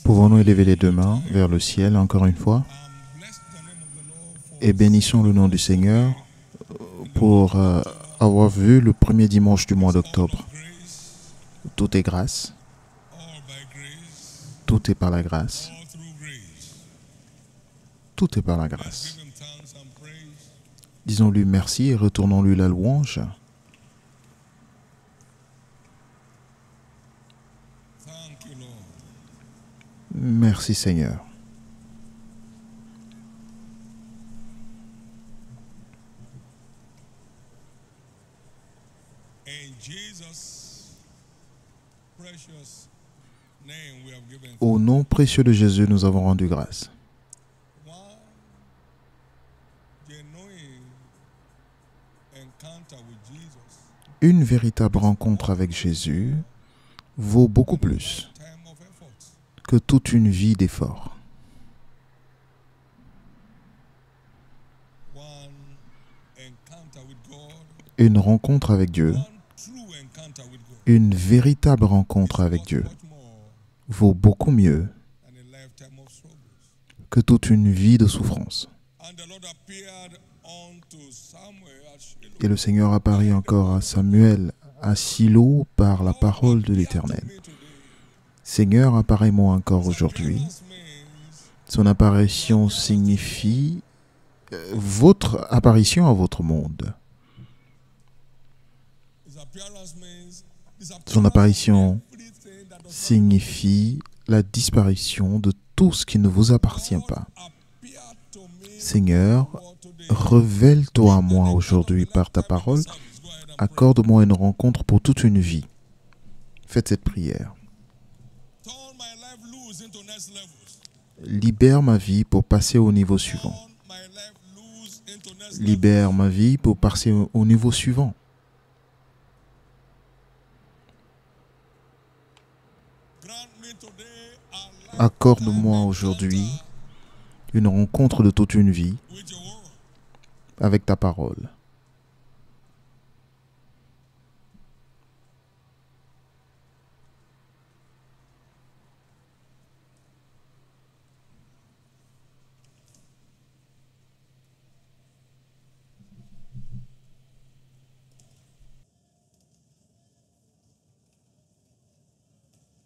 Pouvons-nous élever les deux mains vers le ciel encore une fois et bénissons le nom du Seigneur pour avoir vu le premier dimanche du mois d'octobre. Tout est grâce. Tout est par la grâce. Tout est par la grâce. Disons-lui merci et retournons-lui la louange. Merci Seigneur. Au nom précieux de Jésus, nous avons rendu grâce. Une véritable rencontre avec Jésus vaut beaucoup plus que toute une vie d'effort. Une rencontre avec Dieu, une véritable rencontre avec Dieu, vaut beaucoup mieux que toute une vie de souffrance. Et le Seigneur apparut encore à Samuel, à Silo, par la parole de l'Éternel. Seigneur, apparais-moi encore aujourd'hui. Son apparition signifie votre apparition à votre monde. Son apparition signifie la disparition de tout ce qui ne vous appartient pas. Seigneur, révèle-toi à moi aujourd'hui par ta parole. Accorde-moi une rencontre pour toute une vie. Faites cette prière. Libère ma vie pour passer au niveau suivant. Libère ma vie pour passer au niveau suivant. Accorde-moi aujourd'hui une rencontre de toute une vie avec ta parole.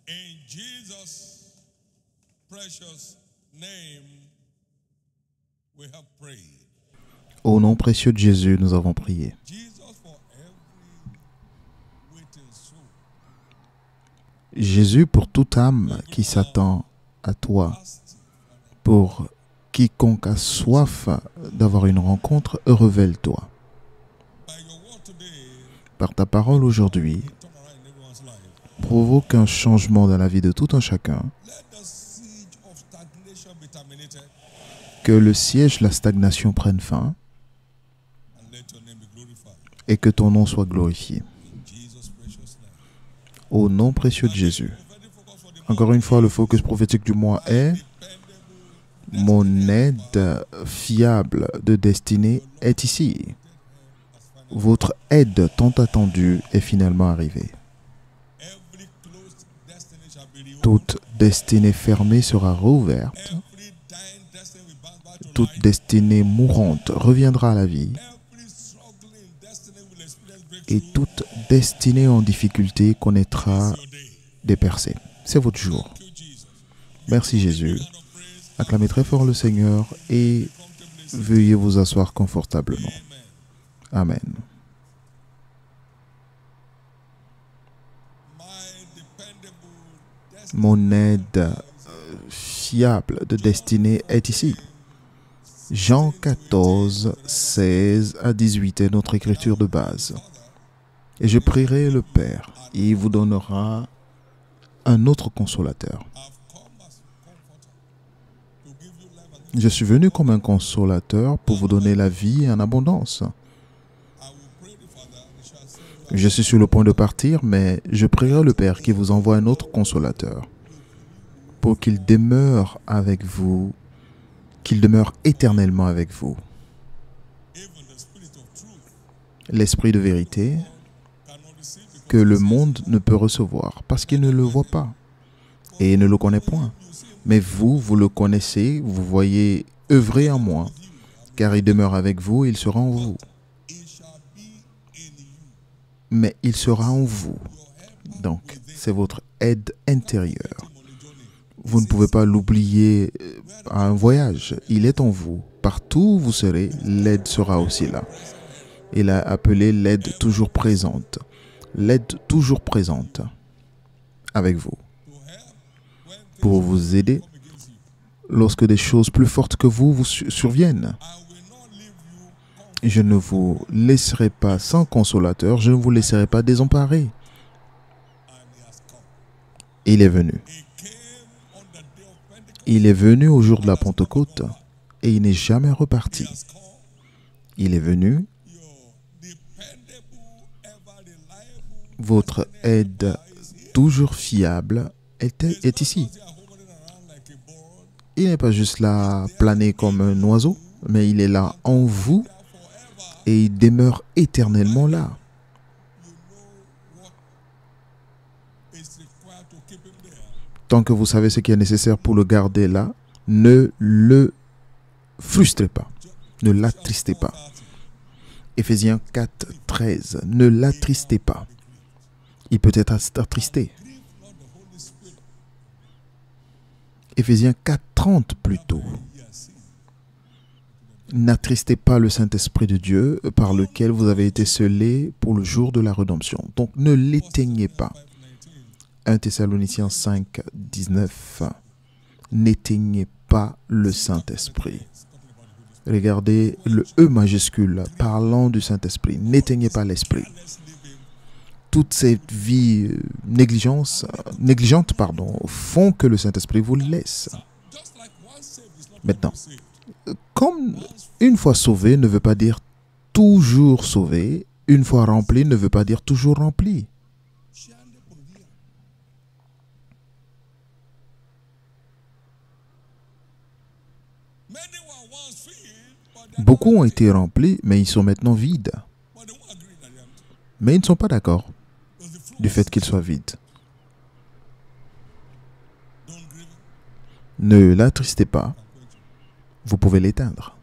In Jesus' precious name, we have prayed. Au nom précieux de Jésus, nous avons prié. Jésus, pour toute âme qui s'attend à toi, pour quiconque a soif d'avoir une rencontre, révèle-toi. Par ta parole aujourd'hui, provoque un changement dans la vie de tout un chacun. Que le siège, la stagnation prenne fin et que ton nom soit glorifié. Au nom précieux de Jésus. Encore une fois, le focus prophétique du mois est « Mon aide fiable de destinée est ici. » Votre aide tant attendue est finalement arrivée. Toute destinée fermée sera rouverte. Toute destinée mourante reviendra à la vie. Et toute destinée en difficulté connaîtra des percées. C'est votre jour. Merci Jésus. Acclamez très fort le Seigneur et veuillez vous asseoir confortablement. Amen. Mon aide fiable de destinée est ici. Jean 14, 16 à 18 est notre écriture de base. Et je prierai le Père, et il vous donnera un autre consolateur. Je suis venu comme un consolateur pour vous donner la vie en abondance. Je suis sur le point de partir, mais je prierai le Père qui vous envoie un autre consolateur pour qu'il demeure avec vous, qu'il demeure éternellement avec vous. L'esprit de vérité que le monde ne peut recevoir parce qu'il ne le voit pas et ne le connaît point. Mais vous, vous le connaissez, vous voyez œuvrer en moi, car il demeure avec vous, il sera en vous. Mais il sera en vous. Donc, c'est votre aide intérieure. Vous ne pouvez pas l'oublier à un voyage. Il est en vous. Partout où vous serez, l'aide sera aussi là. Il a appelé l'aide toujours présente. L'aide toujours présente avec vous. Pour vous aider lorsque des choses plus fortes que vous surviennent. Je ne vous laisserai pas sans consolateur, je ne vous laisserai pas désemparé. Il est venu. Il est venu au jour de la Pentecôte et il n'est jamais reparti. Il est venu. Votre aide toujours fiable est ici. Il n'est pas juste là planer comme un oiseau, mais il est là en vous et il demeure éternellement là. Tant que vous savez ce qui est nécessaire pour le garder là, ne le frustrez pas, ne l'attristez pas. Éphésiens 4, 13, ne l'attristez pas. Il peut être attristé. Éphésiens 4, 30 plutôt. N'attristez pas le Saint-Esprit de Dieu par lequel vous avez été scellés pour le jour de la rédemption. Donc ne l'éteignez pas. 1 Thessaloniciens 5, 19. N'éteignez pas le Saint-Esprit. Regardez le E majuscule parlant du Saint-Esprit. N'éteignez pas l'Esprit. Toute cette vie négligente font que le Saint-Esprit vous laisse. Maintenant, comme une fois sauvé ne veut pas dire toujours sauvé, une fois rempli ne veut pas dire toujours rempli. Beaucoup ont été remplis, mais ils sont maintenant vides. Mais ils ne sont pas d'accord du fait qu'ils soient vides. Ne l'attristez pas. Vous pouvez l'éteindre.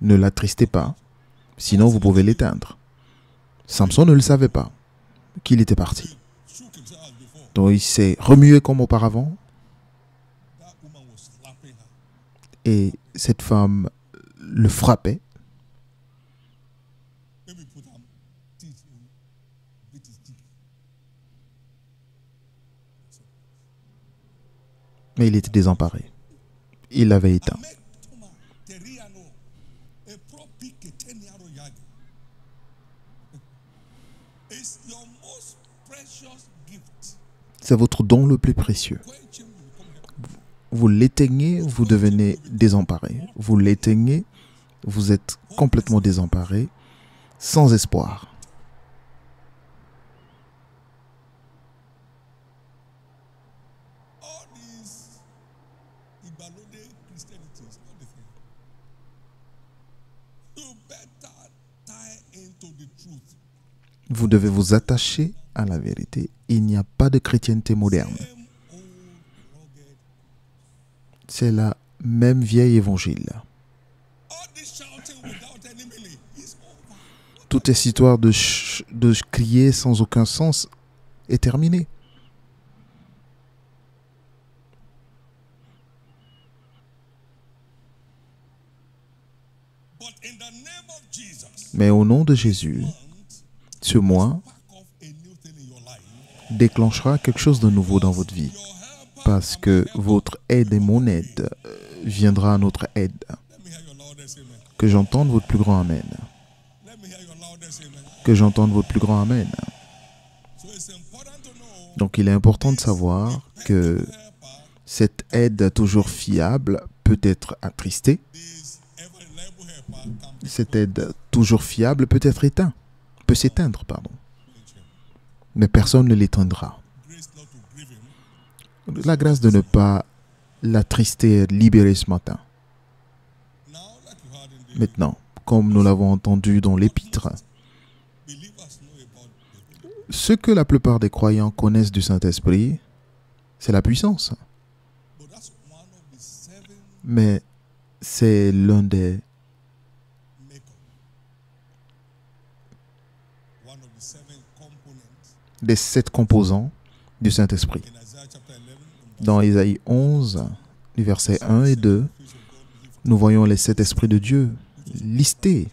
Ne l'attristez pas, sinon vous pouvez l'éteindre. Samson ne le savait pas qu'il était parti. Donc il s'est remué comme auparavant. Et cette femme le frappait. Mais il était désemparé. Il l'avait éteint. C'est votre don le plus précieux. Vous l'éteignez, vous devenez désemparé. Vous l'éteignez, vous êtes complètement désemparé, sans espoir. Vous devez vous attacher à la vérité. Il n'y a pas de chrétienté moderne. C'est la même vieille évangile. Toute cette histoire de crier sans aucun sens est terminée. Mais au nom de Jésus, ce mois déclenchera quelque chose de nouveau dans votre vie. Parce que votre aide et mon aide viendra à notre aide. Que j'entende votre plus grand Amen. Que j'entende votre plus grand Amen. Donc il est important de savoir que cette aide toujours fiable peut être attristée. Cette aide toujours fiable peut être éteinte. Peut s'éteindre, pardon. Mais personne ne l'éteindra. La grâce de ne pas l'attrister, libérer ce matin. Maintenant, comme nous l'avons entendu dans l'Épître, ce que la plupart des croyants connaissent du Saint-Esprit, c'est la puissance. But that's one of the 7 Mais c'est l'un des makeup. One of the 7 components 7 composants du Saint-Esprit. in Isaiah chapter 11. Dans Isaïe 11, du verset 1 et 2, nous voyons les 7 esprits de Dieu listés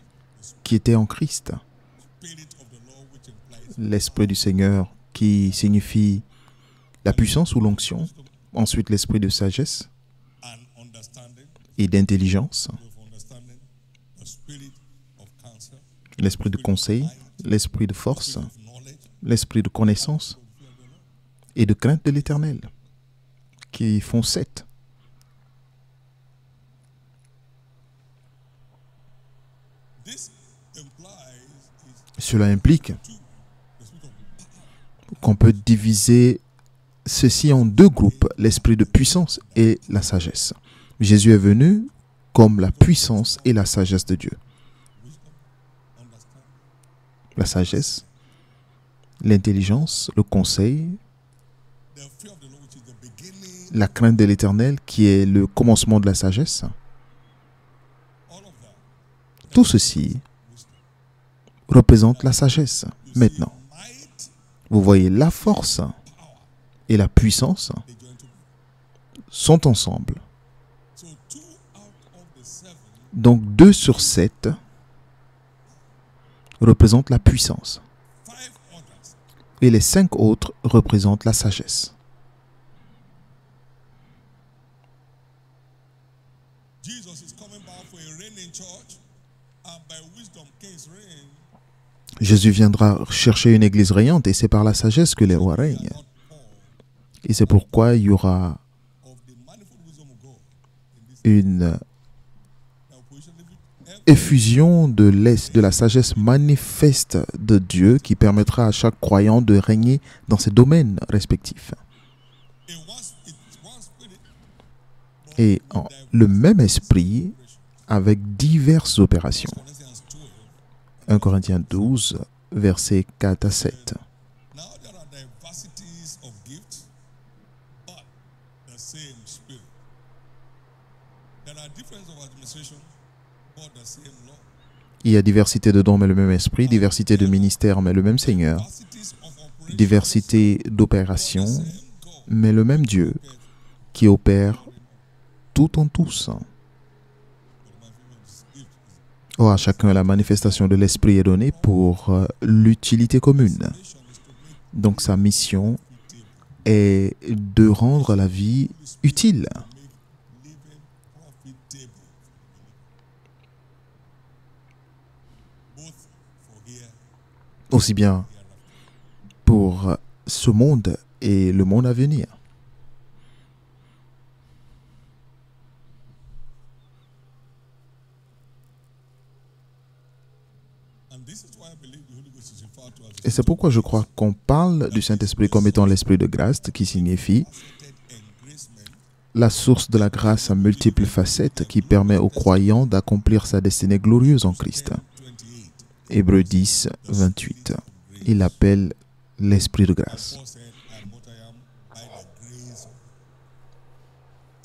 qui étaient en Christ. Spirit of the Lord, which implies L'Esprit du Seigneur qui signifie la puissance ou l'onction. Ensuite, l'Esprit de sagesse and understanding. et d'intelligence. With understanding, the spirit of counsel, L'Esprit de conseil, l'Esprit de force, of knowledge, l'Esprit de connaissance et de crainte de l'Éternel, qui font 7. this implies Cela implique the spirit of qu'on peut diviser ceci en 2 groupes, l'esprit de puissance et la sagesse. Jésus est venu comme la puissance et la sagesse de Dieu. understanding, La sagesse, l'intelligence, le conseil, the fear of the Lord, which is the beginning. la crainte de l'Éternel qui est le commencement de la sagesse. All of that. Tout ceci représente la sagesse. Maintenant, Might, vous voyez la force et la puissance they join together. sont ensemble. So 2 out of the 7 Donc 2 sur 7 représentent la puissance. 5 others Et les 5 autres représentent la sagesse. Jesus is coming back for a reigning church, and by wisdom kings reign. Jésus viendra chercher une église régnante et c'est par la sagesse que les rois règnent. Not all Et c'est pourquoi il y aura of the manifold wisdom of God in this une now position. effusion de la sagesse manifeste de Dieu qui permettra à chaque croyant de régner dans ses domaines respectifs. It's one spirit, Et le même esprit avec diverses opérations. Corinthians 12. 1 Corinthiens 12, versets 4 à 7. Now there are diversities of gifts, but the same spirit. There are differences of administration, but the same Lord. Il y a diversité de dons, mais le même esprit, diversité de ministères, mais le même Seigneur, Diversities of operations, diversité d'opérations, same God. mais le même Dieu qui opère tout en tous. Or, à chacun, la manifestation de l'esprit est donnée pour l'utilité commune. Donc, sa mission est de rendre la vie utile. Living profitable. Both for here Aussi bien pour ce monde et le monde à venir. and this is why I believe the Holy Ghost is referred to as Et c'est pourquoi je crois qu'on parle du Saint-Esprit comme étant l'Esprit de grâce, qui signifie faceted engracement la source de la grâce à multiples facettes qui permet aux croyants d'accomplir sa destinée glorieuse en Christ. 28. Hébreux 10, 28. Il l'appelle l'Esprit de grâce. Paul said, I am what I am by the grace of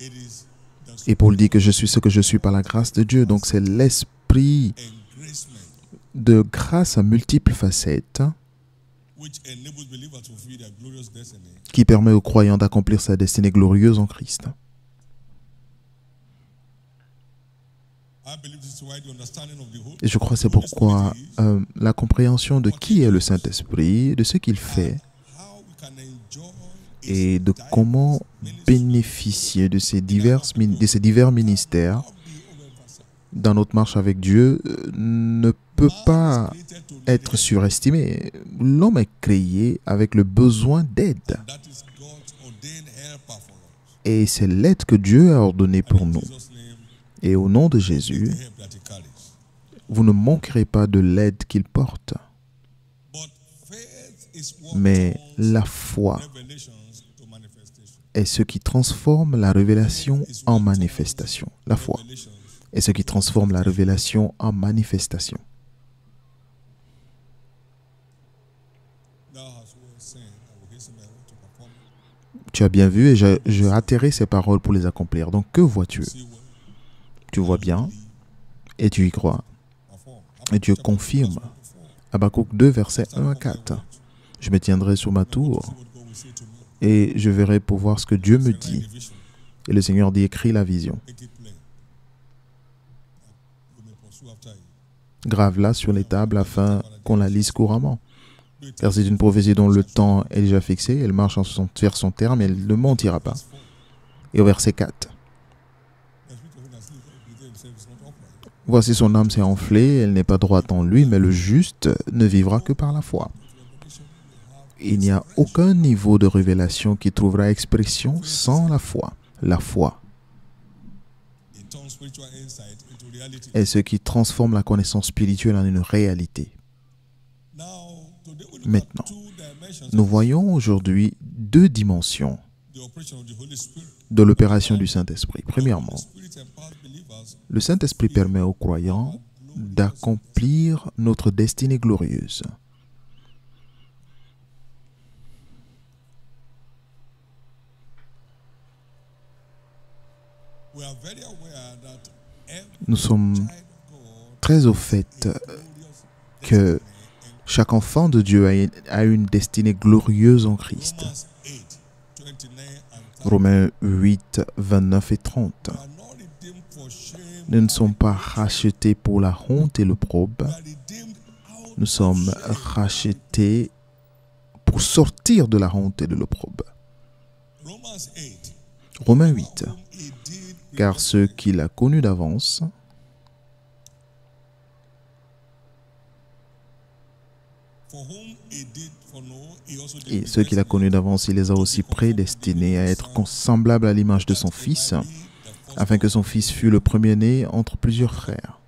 it is the Et Paul dit que je suis ce que je suis par la grâce de Dieu. Donc c'est l'Esprit engracement de grâce à multiples facettes which enables believers to fulfill their glorious destiny. qui permet aux croyants d'accomplir sa destinée glorieuse en Christ. I believe this is why the understanding of the whole Et je crois que c'est pourquoi la compréhension de qui est le Saint-Esprit, de ce qu'il fait how we can enjoy et de comment bénéficier de ces divers ministères dans notre marche avec Dieu ne peut pas être surestimé. L'homme est créé avec le besoin d'aide. that is God's ordained helper for us. Et c'est l'aide que Dieu a ordonnée pour nous. In Jesus' name, Et au nom de Jésus, the help that he carries. vous ne manquerez pas de l'aide qu'il porte. But faith is what Mais turns la foi revelations to manifestation. est ce qui transforme la révélation en manifestation. La foi Revelations est ce qui transforme la révélation en manifestation. thou hast well said, I will hasten my way to perform it. Tu as bien vu et j'ai atterré ces paroles pour les accomplir. Donc que vois-tu? Tu vois bien et tu y crois. Et Dieu confirme. Habakkuk 2, versets 1 à 4. Je me tiendrai sur ma tour et je verrai pour voir ce que Dieu me dit. Et le Seigneur dit, écris la vision. Grave-la sur les tables afin qu'on la lise couramment. Car c'est une prophétie dont le temps est déjà fixé, elle marche vers son terme et elle ne mentira pas. Et au verset 4. Voici son âme s'est enflée, elle n'est pas droite en lui, mais le juste ne vivra que par la foi. Il n'y a aucun niveau de révélation qui trouvera expression sans la foi. La foi est ce qui transforme la connaissance spirituelle en une réalité. Maintenant, nous voyons aujourd'hui deux dimensions de l'opération du Saint-Esprit. Premièrement, le Saint-Esprit permet aux croyants d'accomplir notre destinée glorieuse. Nous sommes très au fait que chaque enfant de Dieu a une destinée glorieuse en Christ. Romains 8, 29 et 30. Nous ne sommes pas rachetés pour la honte et l'opprobre. Nous sommes rachetés pour sortir de la honte et de l'opprobre. Romains 8. Car ceux qu'il a connus d'avance, et ceux qu'il a connus d'avance, il les a aussi prédestinés à être semblables à l'image de son Fils, afin que son Fils fût le premier-né entre plusieurs frères.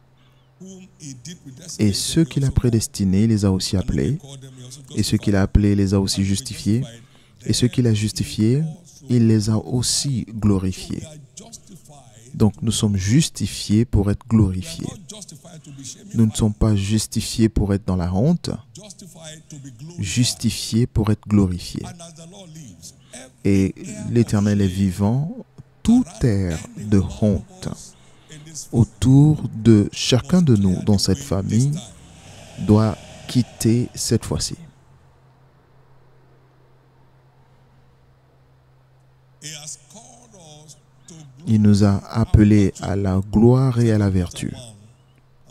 Et ceux qu'il a prédestinés, il les a aussi appelés, et ceux qu'il a appelés, il les a aussi justifiés, et ceux qu'il a justifiés, il les a aussi glorifiés. Donc nous sommes justifiés pour être glorifiés. Nous ne sommes pas justifiés pour être dans la honte, justifiés pour être glorifiés. Et l'Éternel est vivant, tout air de honte autour de chacun de nous dans cette famille doit quitter cette fois-ci. Il nous a appelés à la gloire et à la vertu.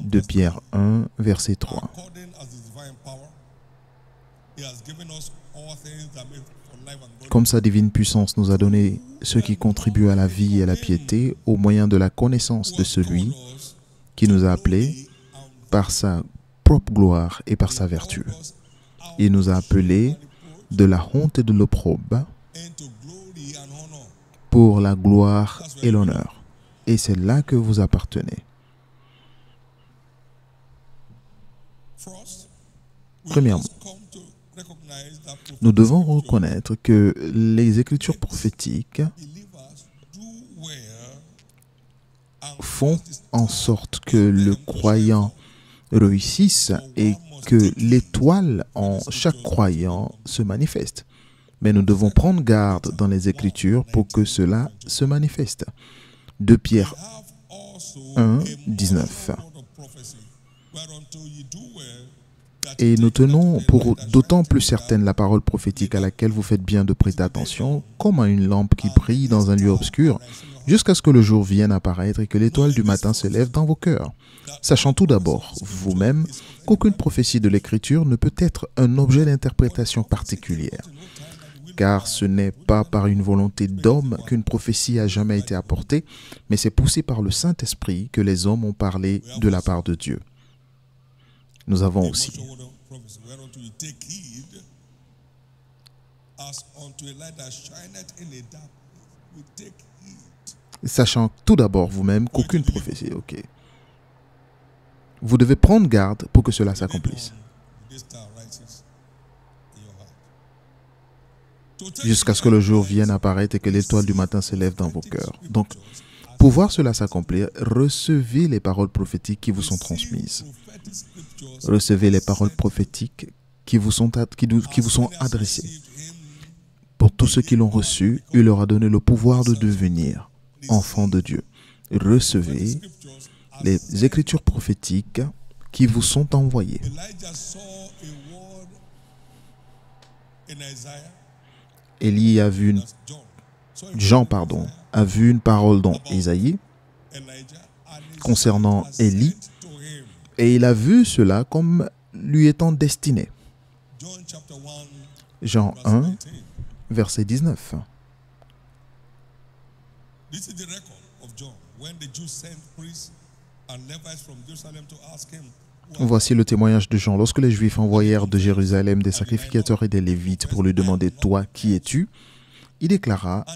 2 Pierre 1, verset 3. Comme sa divine puissance nous a donné ce qui contribue à la vie et à la piété au moyen de la connaissance de celui qui nous a appelés par sa propre gloire et par sa vertu. Il nous a appelés de la honte et de l'opprobre pour la gloire et l'honneur. Et c'est là que vous appartenez. Premièrement, nous devons reconnaître que les Écritures prophétiques font en sorte que le croyant réussisse et que l'étoile en chaque croyant se manifeste. Mais nous devons prendre garde dans les Écritures pour que cela se manifeste. 2 Pierre 1, 19. Et nous tenons pour d'autant plus certaine la parole prophétique à laquelle vous faites bien de prêter attention, comme à une lampe qui brille dans un lieu obscur, jusqu'à ce que le jour vienne apparaître et que l'étoile du matin se lève dans vos cœurs. Sachant tout d'abord, vous-même, qu'aucune prophétie de l'Écriture ne peut être un objet d'interprétation particulière. Car ce n'est pas par une volonté d'homme qu'une prophétie a jamais été apportée, mais c'est poussé par le Saint-Esprit que les hommes ont parlé de la part de Dieu. Nous avons aussi sachant tout d'abord vous-même qu'aucune prophétie, vous devez prendre garde pour que cela s'accomplisse. Jusqu'à ce que le jour vienne apparaître et que l'étoile du matin se lève dans vos cœurs. Donc, pour voir cela s'accomplir, recevez les paroles prophétiques qui vous sont transmises. Recevez les paroles prophétiques qui vous sont adressées. Pour tous ceux qui l'ont reçu, il leur a donné le pouvoir de devenir enfants de Dieu. Recevez les écritures prophétiques qui vous sont envoyées. Élie a vu Jean a vu une parole dans Isaïe concernant Élie, et il a vu cela comme lui étant destiné. Jean 1, verset 19. Voici le témoignage de Jean. Lorsque les Juifs envoyèrent de Jérusalem des sacrificateurs et des Lévites pour lui demander « Toi, qui es-tu » il déclara,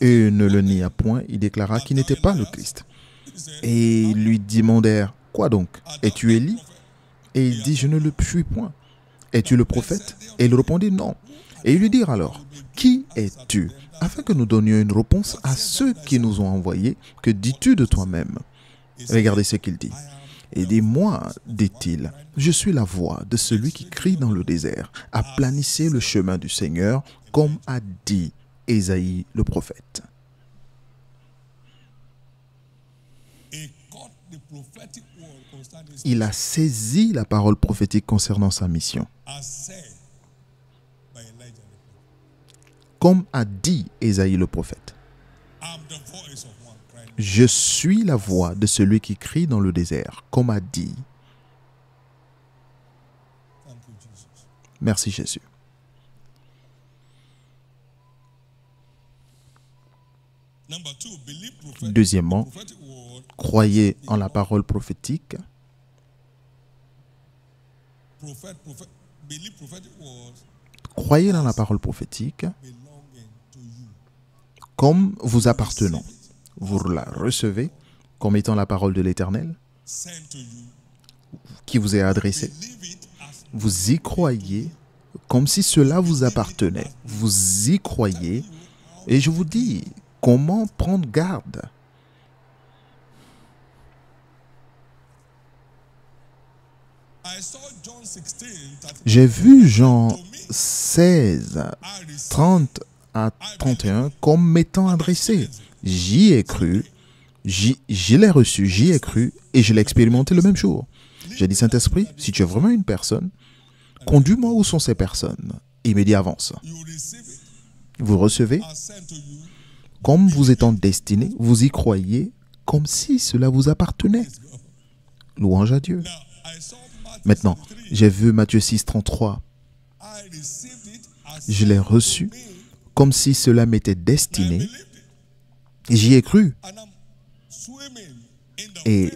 et ne le nia point, il déclara qu'il n'était pas le Christ. Et ils lui demandèrent « Quoi donc? Es-tu Élie » Et il dit « Je ne le suis point. » « Es-tu le prophète » Et il répondit « Non. » Et ils lui dirent alors « Qui es-tu » Afin que nous donnions une réponse à ceux qui nous ont envoyés, que dis-tu de toi-même? Regardez ce qu'il dit. Il dit « Moi, dit-il, je suis la voix de celui qui crie dans le désert. Aplanissez le chemin du Seigneur, comme a dit Ésaïe le prophète. » Il a saisi la parole prophétique concernant sa mission. Comme a dit Ésaïe le prophète. Je suis la voix de celui qui crie dans le désert, comme a dit. Merci Jésus. Deuxièmement, croyez en la parole prophétique. Croyez dans la parole prophétique comme vous appartenant. Vous la recevez comme étant la parole de l'Éternel qui vous est adressée. Vous y croyez comme si cela vous appartenait. Vous y croyez et je vous dis comment prendre garde. J'ai vu Jean 16, 30 à 31 comme m'étant adressé. J'y ai cru, je l'ai reçu, j'y ai cru et je l'ai expérimenté le même jour. J'ai dit, Saint-Esprit, si tu es vraiment une personne, conduis-moi où sont ces personnes. Et il me dit, avance. Vous recevez comme vous étant destiné, vous y croyez comme si cela vous appartenait. Louange à Dieu. Maintenant, j'ai vu Matthieu 6, 33. Je l'ai reçu comme si cela m'était destiné. J'y ai cru. Et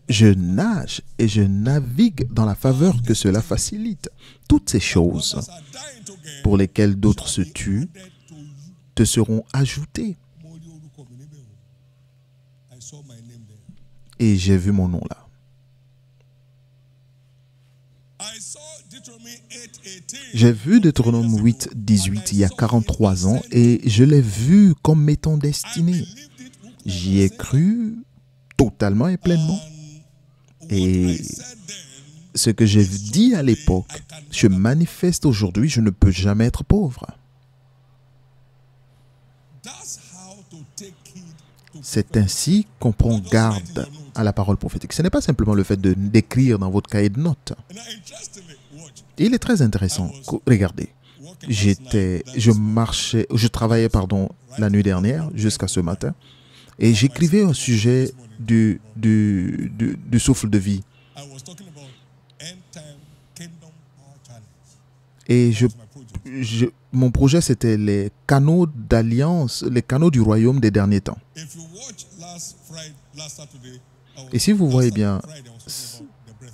je nage et je navigue dans la faveur que cela facilite. Toutes ces choses pour lesquelles d'autres se tuent te seront ajoutées. Et j'ai vu mon nom là. J'ai vu Deutéronome 8, 18 il y a 43 ans et je l'ai vu comme m'étant destiné. J'y ai cru totalement et pleinement. Et ce que j'ai dit à l'époque se manifeste aujourd'hui, je ne peux jamais être pauvre. C'est ainsi qu'on prend garde à la parole prophétique. Ce n'est pas simplement le fait d'écrire dans votre cahier de notes. Il est très intéressant. Regardez, je travaillais la nuit dernière jusqu'à ce matin et j'écrivais au sujet du souffle de vie. Et mon projet, c'était les canaux d'alliance, les canaux du royaume des derniers temps. Et si vous voyez bien,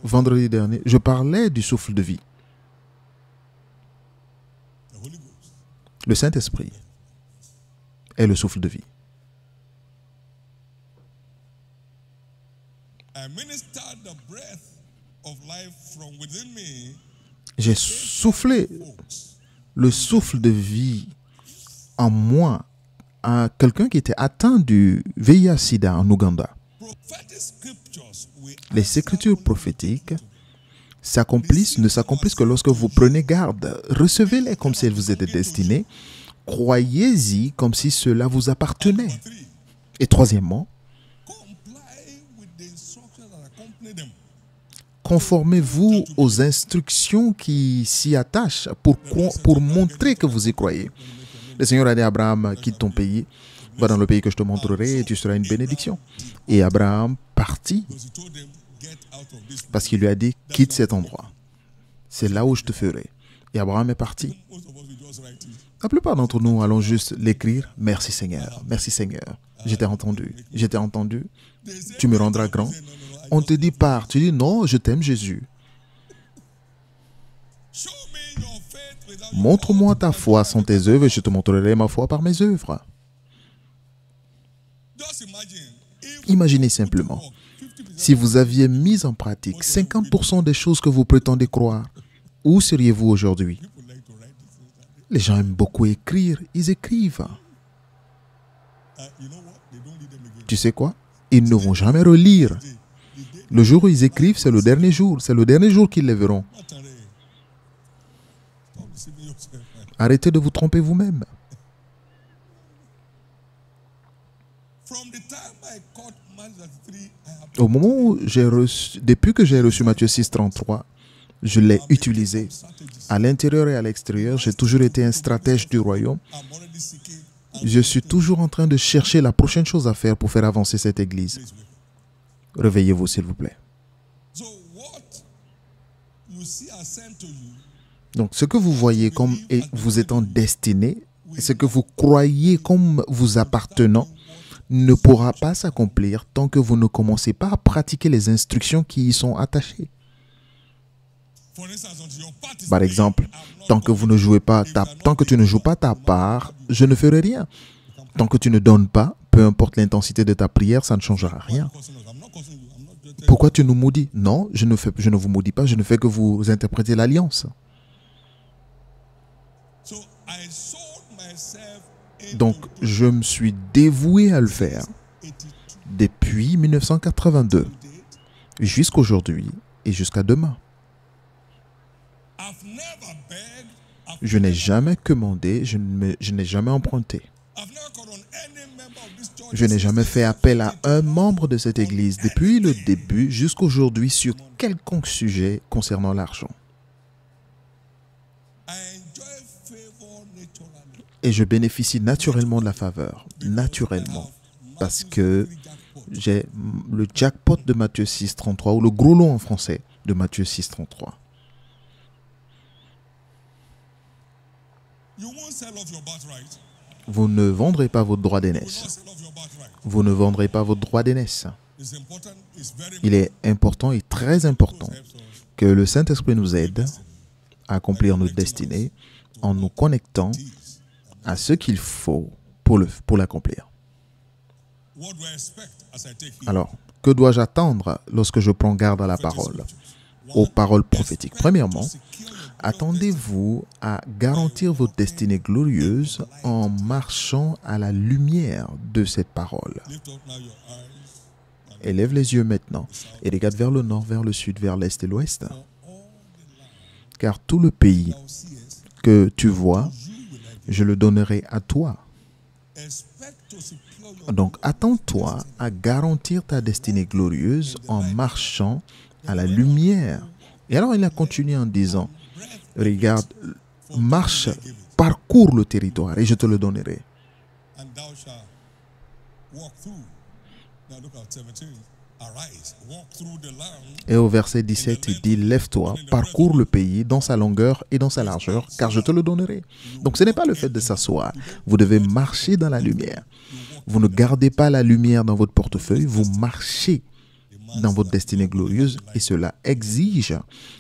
vendredi dernier, je parlais du souffle de vie. Le Saint-Esprit est le souffle de vie. J'ai soufflé le souffle de vie en moi à quelqu'un qui était atteint du VIH-Sida en Ouganda. Les écritures prophétiques ne s'accomplissent que lorsque vous prenez garde. Recevez-les comme si elles vous étaient destinées, croyez-y comme si cela vous appartenait. Number three, Et troisièmement, comply with the instructions that accompany them. conformez-vous aux instructions qui s'y attachent pour montrer que vous y croyez. Le Seigneur a dit à Abraham, quitte ton pays, va dans le pays que je te montrerai et tu seras une bénédiction. Et Abraham partit Because he told them, get out of this. parce qu'il lui a dit, quitte cet endroit. C'est là où je te ferai. Et Abraham est parti. Most of us will just write it. La plupart d'entre nous allons juste l'écrire, merci Seigneur, merci Seigneur. Je t'ai entendu, They say, tu me rendras grand. say, no, On te dit pars, tu dis non, je t'aime Jésus. show me your faith without your Montre-moi ta foi sans tes œuvres et je te montrerai ma foi par mes œuvres. Just imagine if Imaginez simplement, 50% si vous aviez mis en pratique 50% des choses que vous prétendez croire, où seriez-vous aujourd'hui? people like to write this thing. Les gens aiment beaucoup écrire, ils écrivent. You know what? They don't read them again. Tu sais quoi? Ils ne vont jamais relire. Le jour où ils écrivent, c'est le dernier jour. C'est le dernier jour qu'ils les verront. Not already. Stop deceiving yourself. Arrêtez de vous tromper vous-même. From the time I caught Matthew 33, I have Au moment où depuis que j'ai reçu Matthieu 6,33, je l'ai utilisé. strategies. À l'intérieur et à l'extérieur, j'ai toujours été un stratège du royaume. I'm already seeking. Je suis toujours en train de chercher la prochaine chose à faire pour faire avancer cette église. Please wake up. Réveillez-vous, s'il vous plaît. So what you see as sent to you, Donc, ce que vous voyez comme vous étant destiné, et ce que vous croyez comme vous appartenant, ne pourra pas s'accomplir tant que vous ne commencez pas à pratiquer les instructions qui y sont attachées. for instance, until your participation, Par exemple, tant que vous ne jouez pas tant que tu ne joues pas ta part, je ne ferai rien. Tant que tu ne donnes pas, peu importe l'intensité de ta prière, ça ne changera rien. I'm not cursing you. I'm not just Pourquoi tu nous maudis? Non, je ne vous maudis pas, je ne fais que vous interpréter l'alliance. So I sold myself into Donc, je me suis dévoué à le faire 82 depuis 1982 date. jusqu'aujourd'hui et jusqu'à demain. I've never begged. Je n'ai jamais commandé, je n'ai jamais emprunté. I've never called on any member of this church. Je n'ai jamais fait appel à un membre de cette église depuis le début jusqu'aujourd'hui sur quelconque sujet concernant l'argent. I enjoy favor naturally. Et je bénéficie naturellement de la faveur, naturellement, parce que j'ai le jackpot de Matthieu 6,33 ou le gros lot en français de Matthieu 6,33. You won't sell off your birthright. Vous ne vendrez pas votre droit You will d'aînesse. not sell off your birthright. Vous ne vendrez pas votre droit d'aînesse. It's important. It's very Il est important et très important que le Saint-Esprit nous aide à accomplir notre destinée en nous connectant à ce qu'il faut pour l'accomplir. What do I expect as I take heed? Alors, que dois-je attendre lorsque je prends garde à la parole, aux paroles prophétiques? Premièrement, attendez-vous à garantir votre destinée glorieuse en marchant à la lumière de cette parole. Lift up now your eyes Élève les yeux maintenant et regarde vers le nord, vers le sud, vers l'est et l'ouest. for all the land Car tout le pays thou seest, que tu vois, you will I je le donnerai à toi. give. Expect to secure your Donc attends-toi à garantir ta destinée glorieuse en marchant à la lumière. Et alors il a continué en disant, regarde, marche, parcours le territoire et je te le donnerai. and thou shalt walk through. Now look at 17. Arise, walk through the land. Et au verset 17, il dit, lève-toi, parcours le pays dans sa longueur et dans sa largeur, car je te le donnerai. Donc ce n'est pas le fait de s'asseoir. Vous devez marcher dans la lumière. Vous ne gardez pas la lumière dans votre portefeuille, vous marchez dans votre destinée glorieuse et cela exige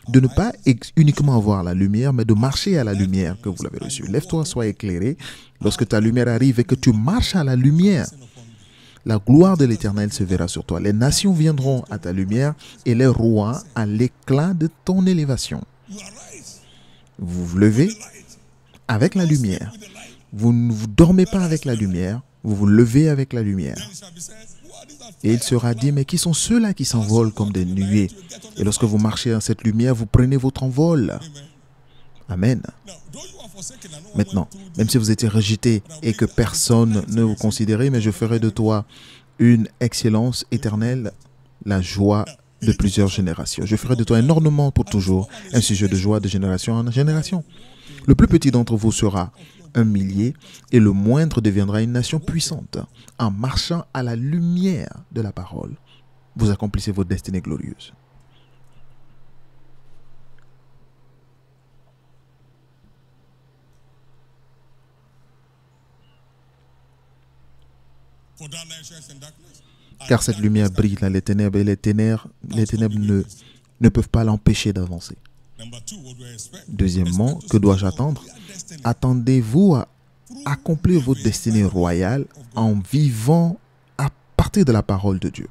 de ne pas uniquement avoir la lumière, mais de marcher à la lumière que vous l'avez reçue. Lève-toi, sois éclairé. Lorsque ta lumière arrive et que tu marches à la lumière, la gloire de l'Éternel se verra sur toi. Les nations viendront à ta lumière et les rois à l'éclat de ton élévation. You arise Vous vous levez with the light. avec la lumière. With the light. Vous ne vous dormez pas avec la lumière, vous vous levez avec la lumière. Then it shall be said, who are these that Et il fly sera dit, mais qui sont ceux-là qui s'envolent comme des nuées? Et lorsque vous marchez dans cette lumière, vous prenez votre envol. Amen. Amen. Now, though you are Maintenant, même si vous étiez rejeté et que personne ne vous considérait, mais je ferai de toi une excellence éternelle, la joie de plusieurs générations. Je ferai de toi un ornement pour toujours, un sujet de joie de génération en génération. Le plus petit d'entre vous sera un millier et le moindre deviendra une nation puissante. En marchant à la lumière de la parole, vous accomplissez votre destinée glorieuse. Car cette lumière brille dans les ténèbres et les ténèbres ne peuvent pas l'empêcher d'avancer. Deuxièmement, que dois-je attendre? Attendez-vous à accomplir votre destinée royale en vivant à partir de la parole de Dieu.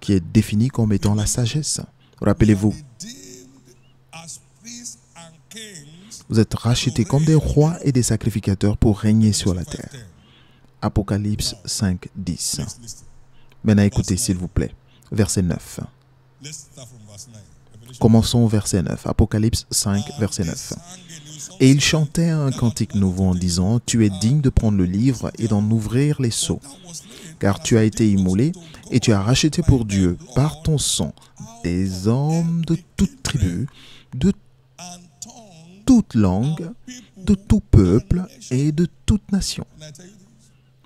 Qui est définie comme étant la sagesse. Rappelez-vous, vous êtes rachetés comme des rois et des sacrificateurs pour régner sur la terre. Apocalypse 5, 10. Maintenant, écoutez, s'il vous plaît. Verset 9. Commençons au verset 9. Apocalypse 5, verset 9. Et il chantait un cantique nouveau en disant, « Tu es digne de prendre le livre et d'en ouvrir les sceaux, car tu as été immolé et tu as racheté pour Dieu par ton sang des hommes de toute tribu, de toute langue, de tout peuple et de toute nation. »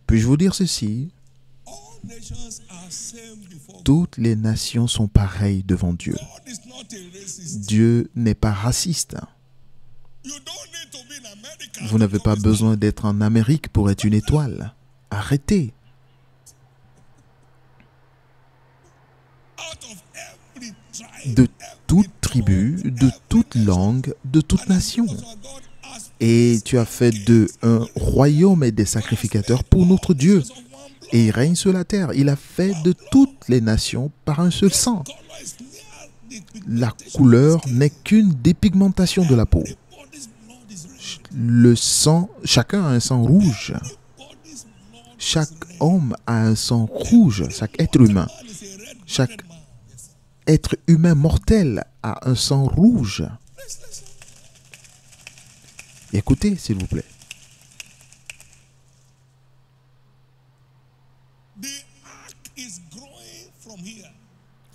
Puis-je vous dire ceci? Toutes les nations sont pareilles devant Dieu. Dieu n'est pas raciste. Vous n'avez pas besoin d'être en Amérique pour être une étoile. Arrêtez. De toute tribu, de toute langue, de toute nation. Et tu as fait d'eux un royaume et des sacrificateurs pour notre Dieu. Et il règne sur la terre. Il a fait de toutes les nations par un seul sang. La couleur n'est qu'une dépigmentation de la peau. Le sang, chacun a un sang rouge. Chaque homme a un sang rouge. Chaque être humain. Chaque être humain mortel a un sang rouge. Écoutez, s'il vous plaît.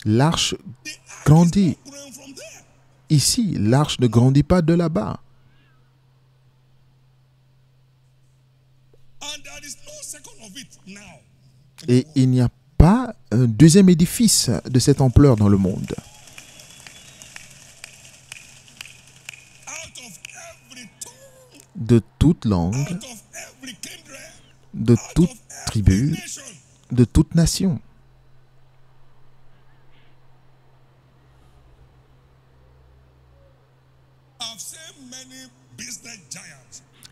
L'arche grandit. Ici, l'arche ne grandit pas de là-bas. Et il n'y a pas un deuxième édifice de cette ampleur dans le monde. De toute langue, de toute tribu, de toute nation.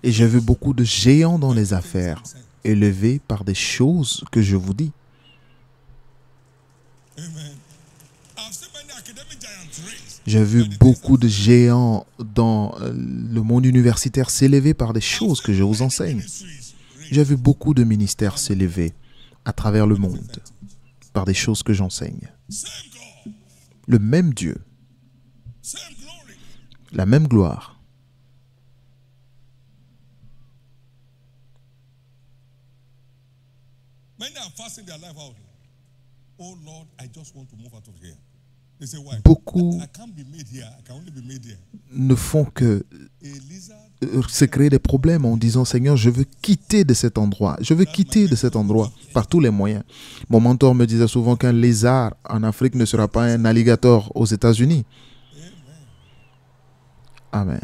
Et j'ai vu beaucoup de géants dans les affaires, élevés par des choses que je vous dis. J'ai vu beaucoup de géants dans le monde universitaire s'élever par des choses que je vous enseigne. J'ai vu beaucoup de ministères s'élever à travers le monde par des choses que j'enseigne. Le même Dieu, la même gloire. Beaucoup ne font que se créer des problèmes en disant « Seigneur, je veux quitter de cet endroit. Je veux quitter de cet endroit par tous les moyens. » Mon mentor me disait souvent qu'un lézard en Afrique ne sera pas un alligator aux États-Unis. Amen.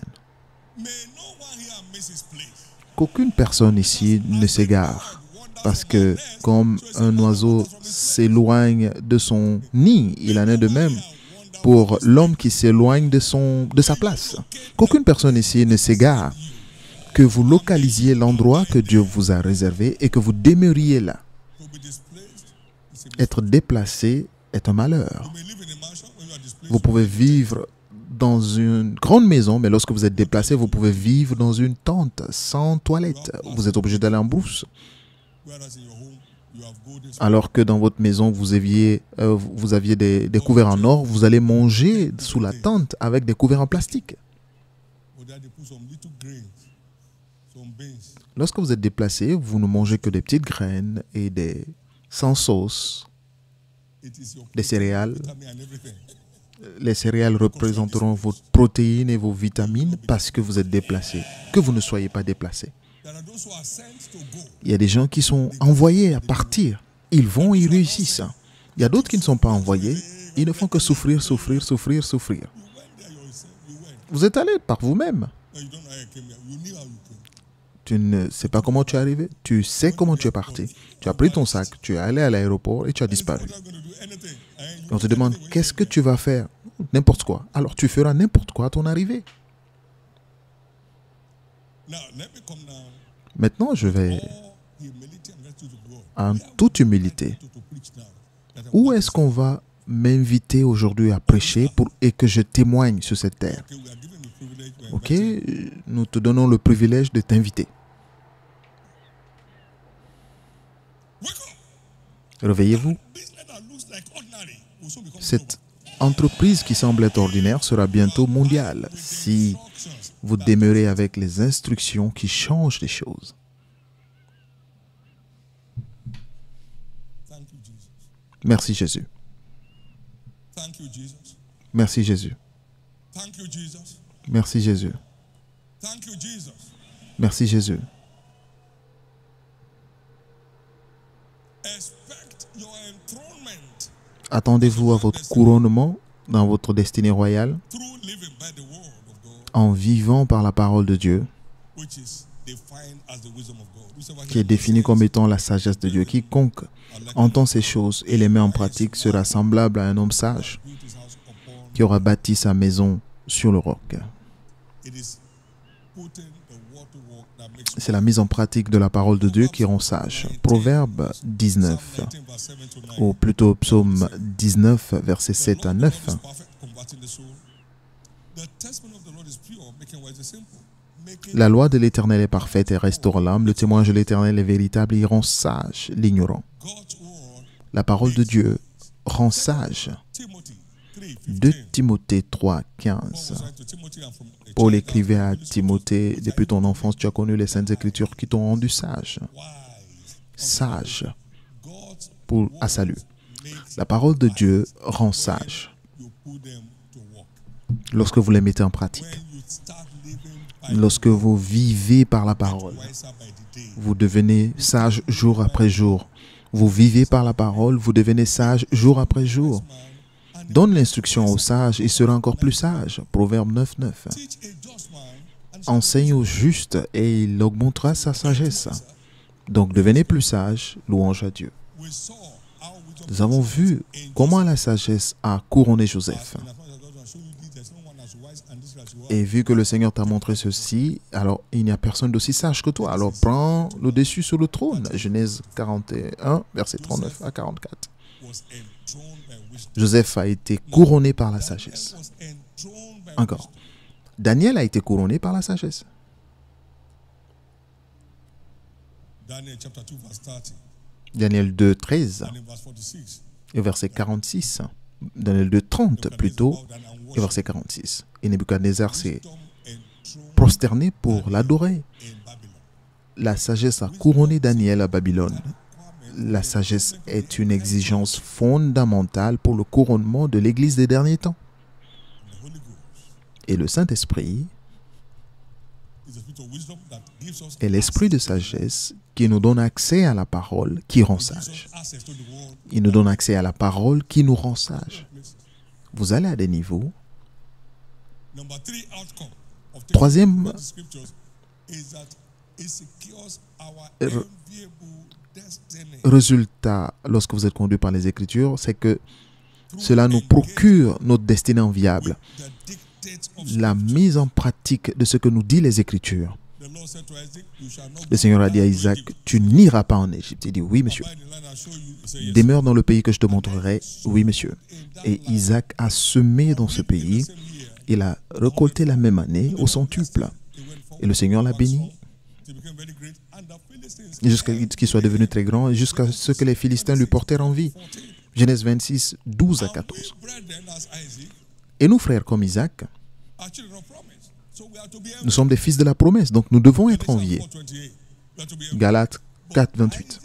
Qu'aucune personne ici ne s'égare. Parce que comme un oiseau s'éloigne de son nid, il en est de même pour l'homme qui s'éloigne de sa place. Qu'aucune personne ici ne s'égare, que vous localisiez l'endroit que Dieu vous a réservé et que vous demeuriez là. Être déplacé est un malheur. Vous pouvez vivre dans une grande maison, mais lorsque vous êtes déplacé, vous pouvez vivre dans une tente sans toilette. Vous êtes obligé d'aller en brousse. Alors que dans votre maison, vous aviez des couverts en or, vous allez manger sous la tente avec des couverts en plastique. Lorsque vous êtes déplacé, vous ne mangez que des petites graines et des sans sauce, des céréales. Les céréales représenteront vos protéines et vos vitamines parce que vous êtes déplacé. Que vous ne soyez pas déplacé. Il y a des gens qui sont envoyés à partir. Ils vont, ils réussissent. Il y a d'autres qui ne sont pas envoyés. Ils ne font que souffrir, souffrir, souffrir, souffrir. Vous êtes allé par vous-même. Tu ne sais pas comment tu es arrivé. Tu sais comment tu es parti. Tu as pris ton sac, tu es allé à l'aéroport et tu as disparu. On te demande, qu'est-ce que tu vas faire? N'importe quoi. Alors tu feras n'importe quoi à ton arrivée. Maintenant, je vais, en toute humilité, où est-ce qu'on va m'inviter aujourd'hui à prêcher et que je témoigne sur cette terre? Ok, nous te donnons le privilège de t'inviter. Réveillez-vous. Cette entreprise qui semble être ordinaire sera bientôt mondiale si vous demeurez avec les instructions qui changent les choses. Merci Jésus. Merci Jésus. Merci Jésus. Merci Jésus. Attendez-vous à votre couronnement dans votre destinée royale en vivant par la parole de Dieu, qui est définie comme étant la sagesse de Dieu. Quiconque entend ces choses et les met en pratique sera semblable à un homme sage qui aura bâti sa maison sur le roc. C'est la mise en pratique de la parole de Dieu qui rend sage. Proverbe 19, ou plutôt Psaume 19, versets 7 à 9. La loi de l'Éternel est parfaite et restaure l'âme. Le témoignage de l'Éternel est véritable et il rend sage l'ignorant. La parole de Dieu rend sage. 2 Timothée 3, 15. Paul écrivait à Timothée, depuis ton enfance, tu as connu les saintes écritures qui t'ont rendu sage. Sage à salut. La parole de Dieu rend sage lorsque vous les mettez en pratique. Lorsque vous vivez par la parole, vous devenez sage jour après jour. Vous vivez par la parole, vous devenez sage jour après jour. Donne l'instruction au sage, il sera encore plus sage. Proverbe 9, 9. Enseigne au juste et il augmentera sa sagesse. Donc devenez plus sage, louange à Dieu. Nous avons vu comment la sagesse a couronné Joseph. Et vu que le Seigneur t'a montré ceci, alors il n'y a personne d'aussi sage que toi. Alors prends le dessus sur le trône. Genèse 41, versets 39 à 44. Joseph a été couronné par la sagesse. Encore. Daniel a été couronné par la sagesse. Daniel 2, 13 et verset 46. Daniel 2, 30 plutôt et verset 46. Et Nebuchadnezzar s'est prosterné pour l'adorer. La sagesse a couronné Daniel à Babylone. La sagesse est une exigence fondamentale pour le couronnement de l'Église des derniers temps. Et le Saint-Esprit est l'esprit de sagesse qui nous donne accès à la parole qui rend sage. Il nous donne accès à la parole qui nous rend sage. Vous allez à des niveaux. Troisième résultat, lorsque vous êtes conduit par les Écritures, c'est que cela nous procure notre destinée enviable. La mise en pratique de ce que nous disent les Écritures. Le Seigneur a dit à Isaac, tu n'iras pas en Égypte. Il dit, oui, monsieur. Demeure dans le pays que je te montrerai. Oui, monsieur. Et Isaac a semé dans ce pays. Il a récolté la même année au centuple. Et le Seigneur l'a béni. jusqu'à ce qu'il soit devenu très grand, et jusqu'à ce que les Philistins lui portèrent en vie. Genèse 26, 12 à 14. Et nous, frères, comme Isaac, nous sommes des fils de la promesse, donc nous devons être enviés. Galates 4, 28.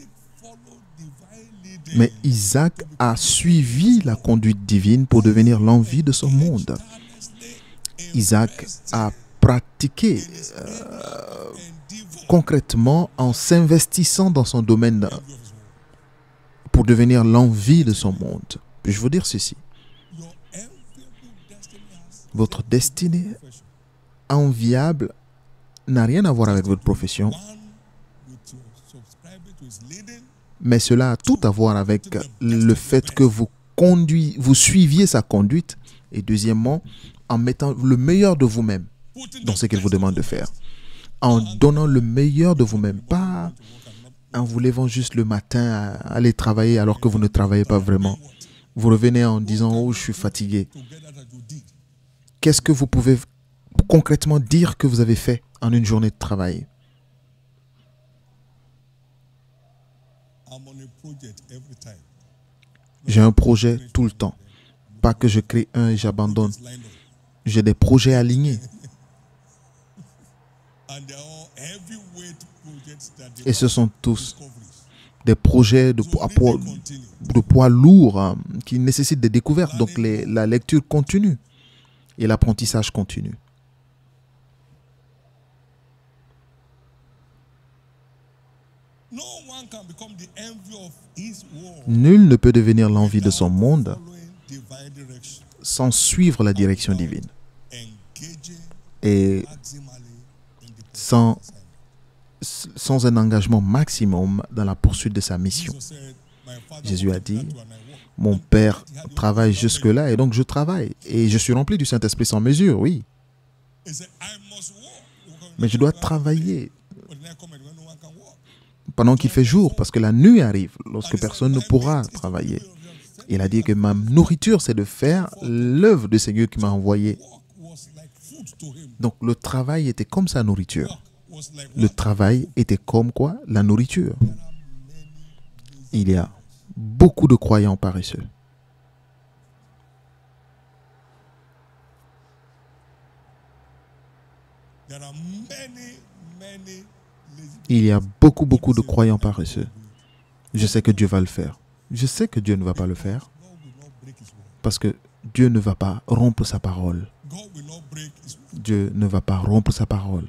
Mais Isaac a suivi la conduite divine pour devenir l'envie de son monde. Isaac a pratiqué concrètement en s'investissant dans son domaine pour devenir l'envie de son monde. Puis-je vous dire ceci? Votre destinée enviable n'a rien à voir avec votre profession, mais cela a tout à voir avec le fait que vous suiviez sa conduite, et deuxièmement, en mettant le meilleur de vous-même dans ce qu'il vous demande de faire. En donnant le meilleur de vous-même, pas en vous levant juste le matin à aller travailler alors que vous ne travaillez pas vraiment. Vous revenez en disant « Oh, je suis fatigué ». Qu'est-ce que vous pouvez concrètement dire que vous avez fait en une journée de travail? J'ai un projet tout le temps. Pas que je crée un et j'abandonne. J'ai des projets alignés. Et ce sont tous des projets de poids lourd qui nécessitent des découvertes. Donc la lecture continue et l'apprentissage continue. Nul ne peut devenir l'envie de son monde sans suivre la direction divine et sans un engagement maximum dans la poursuite de sa mission. Jésus a dit, mon Père travaille jusque-là et donc je travaille. Et je suis rempli du Saint-Esprit sans mesure, oui. Mais je dois travailler pendant qu'il fait jour, parce que la nuit arrive, lorsque personne ne pourra travailler. Il a dit que ma nourriture, c'est de faire l'œuvre du Seigneur qui m'a envoyé. Donc le travail était comme sa nourriture. Le travail était comme quoi? La nourriture. Il y a beaucoup de croyants paresseux. Il y a beaucoup de croyants paresseux. Je sais que Dieu va le faire. Je sais que Dieu ne va pas le faire. Parce que Dieu ne va pas rompre sa parole. Dieu ne va pas rompre sa parole.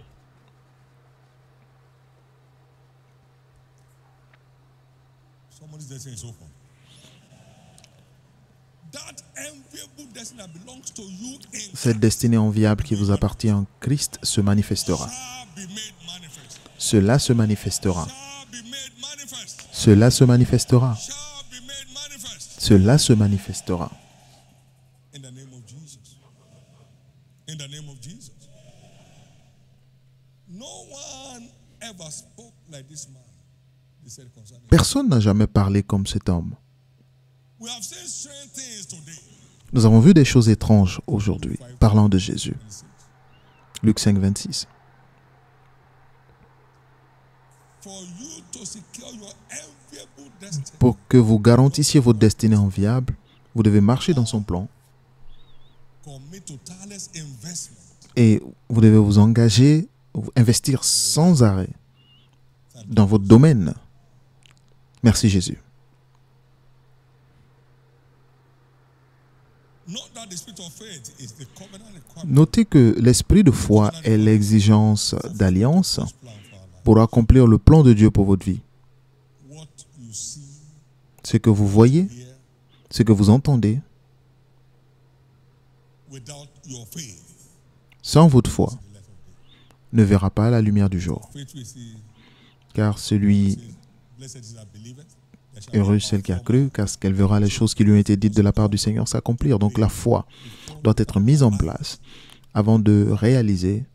Cette destinée enviable qui vous appartient en Christ se manifestera. Cela se manifestera. Cela se manifestera. Cela se manifestera. Personne n'a jamais parlé comme cet homme. Nous avons vu des choses étranges aujourd'hui, parlant de Jésus. Luc 5, 26. Pour que vous garantissiez votre destinée enviable, vous devez marcher dans son plan. Et vous devez vous engager, investir sans arrêt dans votre domaine. Merci Jésus. Notez que l'esprit de foi est l'exigence d'alliance pour accomplir le plan de Dieu pour votre vie. Ce que vous voyez, ce que vous entendez, sans votre foi, ne verra pas la lumière du jour. Car heureux celle qui a cru, car qu'elle verra les choses qui lui ont été dites de la part du Seigneur s'accomplir. Donc la foi doit être mise en place avant de réaliser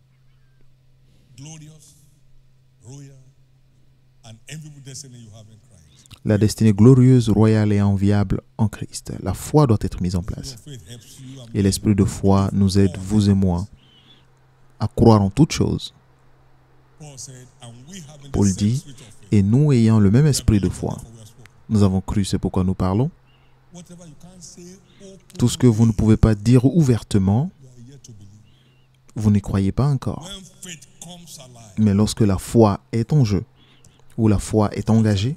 la destinée glorieuse, royale et enviable en Christ. La foi doit être mise en place. Et l'esprit de foi nous aide, vous et moi, à croire en toutes choses. Paul dit, Et nous, ayant le même esprit de foi, nous avons cru, c'est pourquoi nous parlons. Tout ce que vous ne pouvez pas dire ouvertement, vous n'y croyez pas encore. Mais lorsque la foi est en jeu, ou la foi est engagée,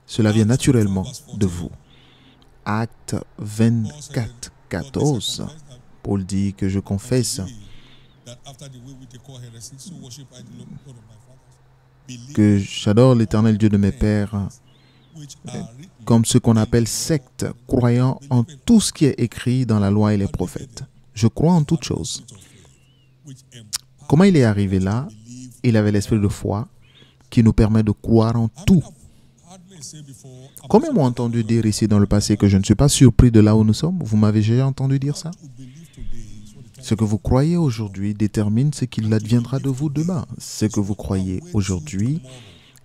cela vient naturellement de vous. Acte 24, 14, Paul dit que je confesse que j'adore l'Éternel Dieu de mes pères comme ce qu'on appelle secte, croyant en tout ce qui est écrit dans la loi et les prophètes. Je crois en toutes choses. Comment il est arrivé là? Il avait l'esprit de foi qui nous permet de croire en tout. Comme ils m'ont entendu dire ici dans le passé que je ne suis pas surpris de là où nous sommes, vous m'avez déjà entendu dire ça? Ce que vous croyez aujourd'hui détermine ce qu'il adviendra de vous demain. Ce que vous croyez aujourd'hui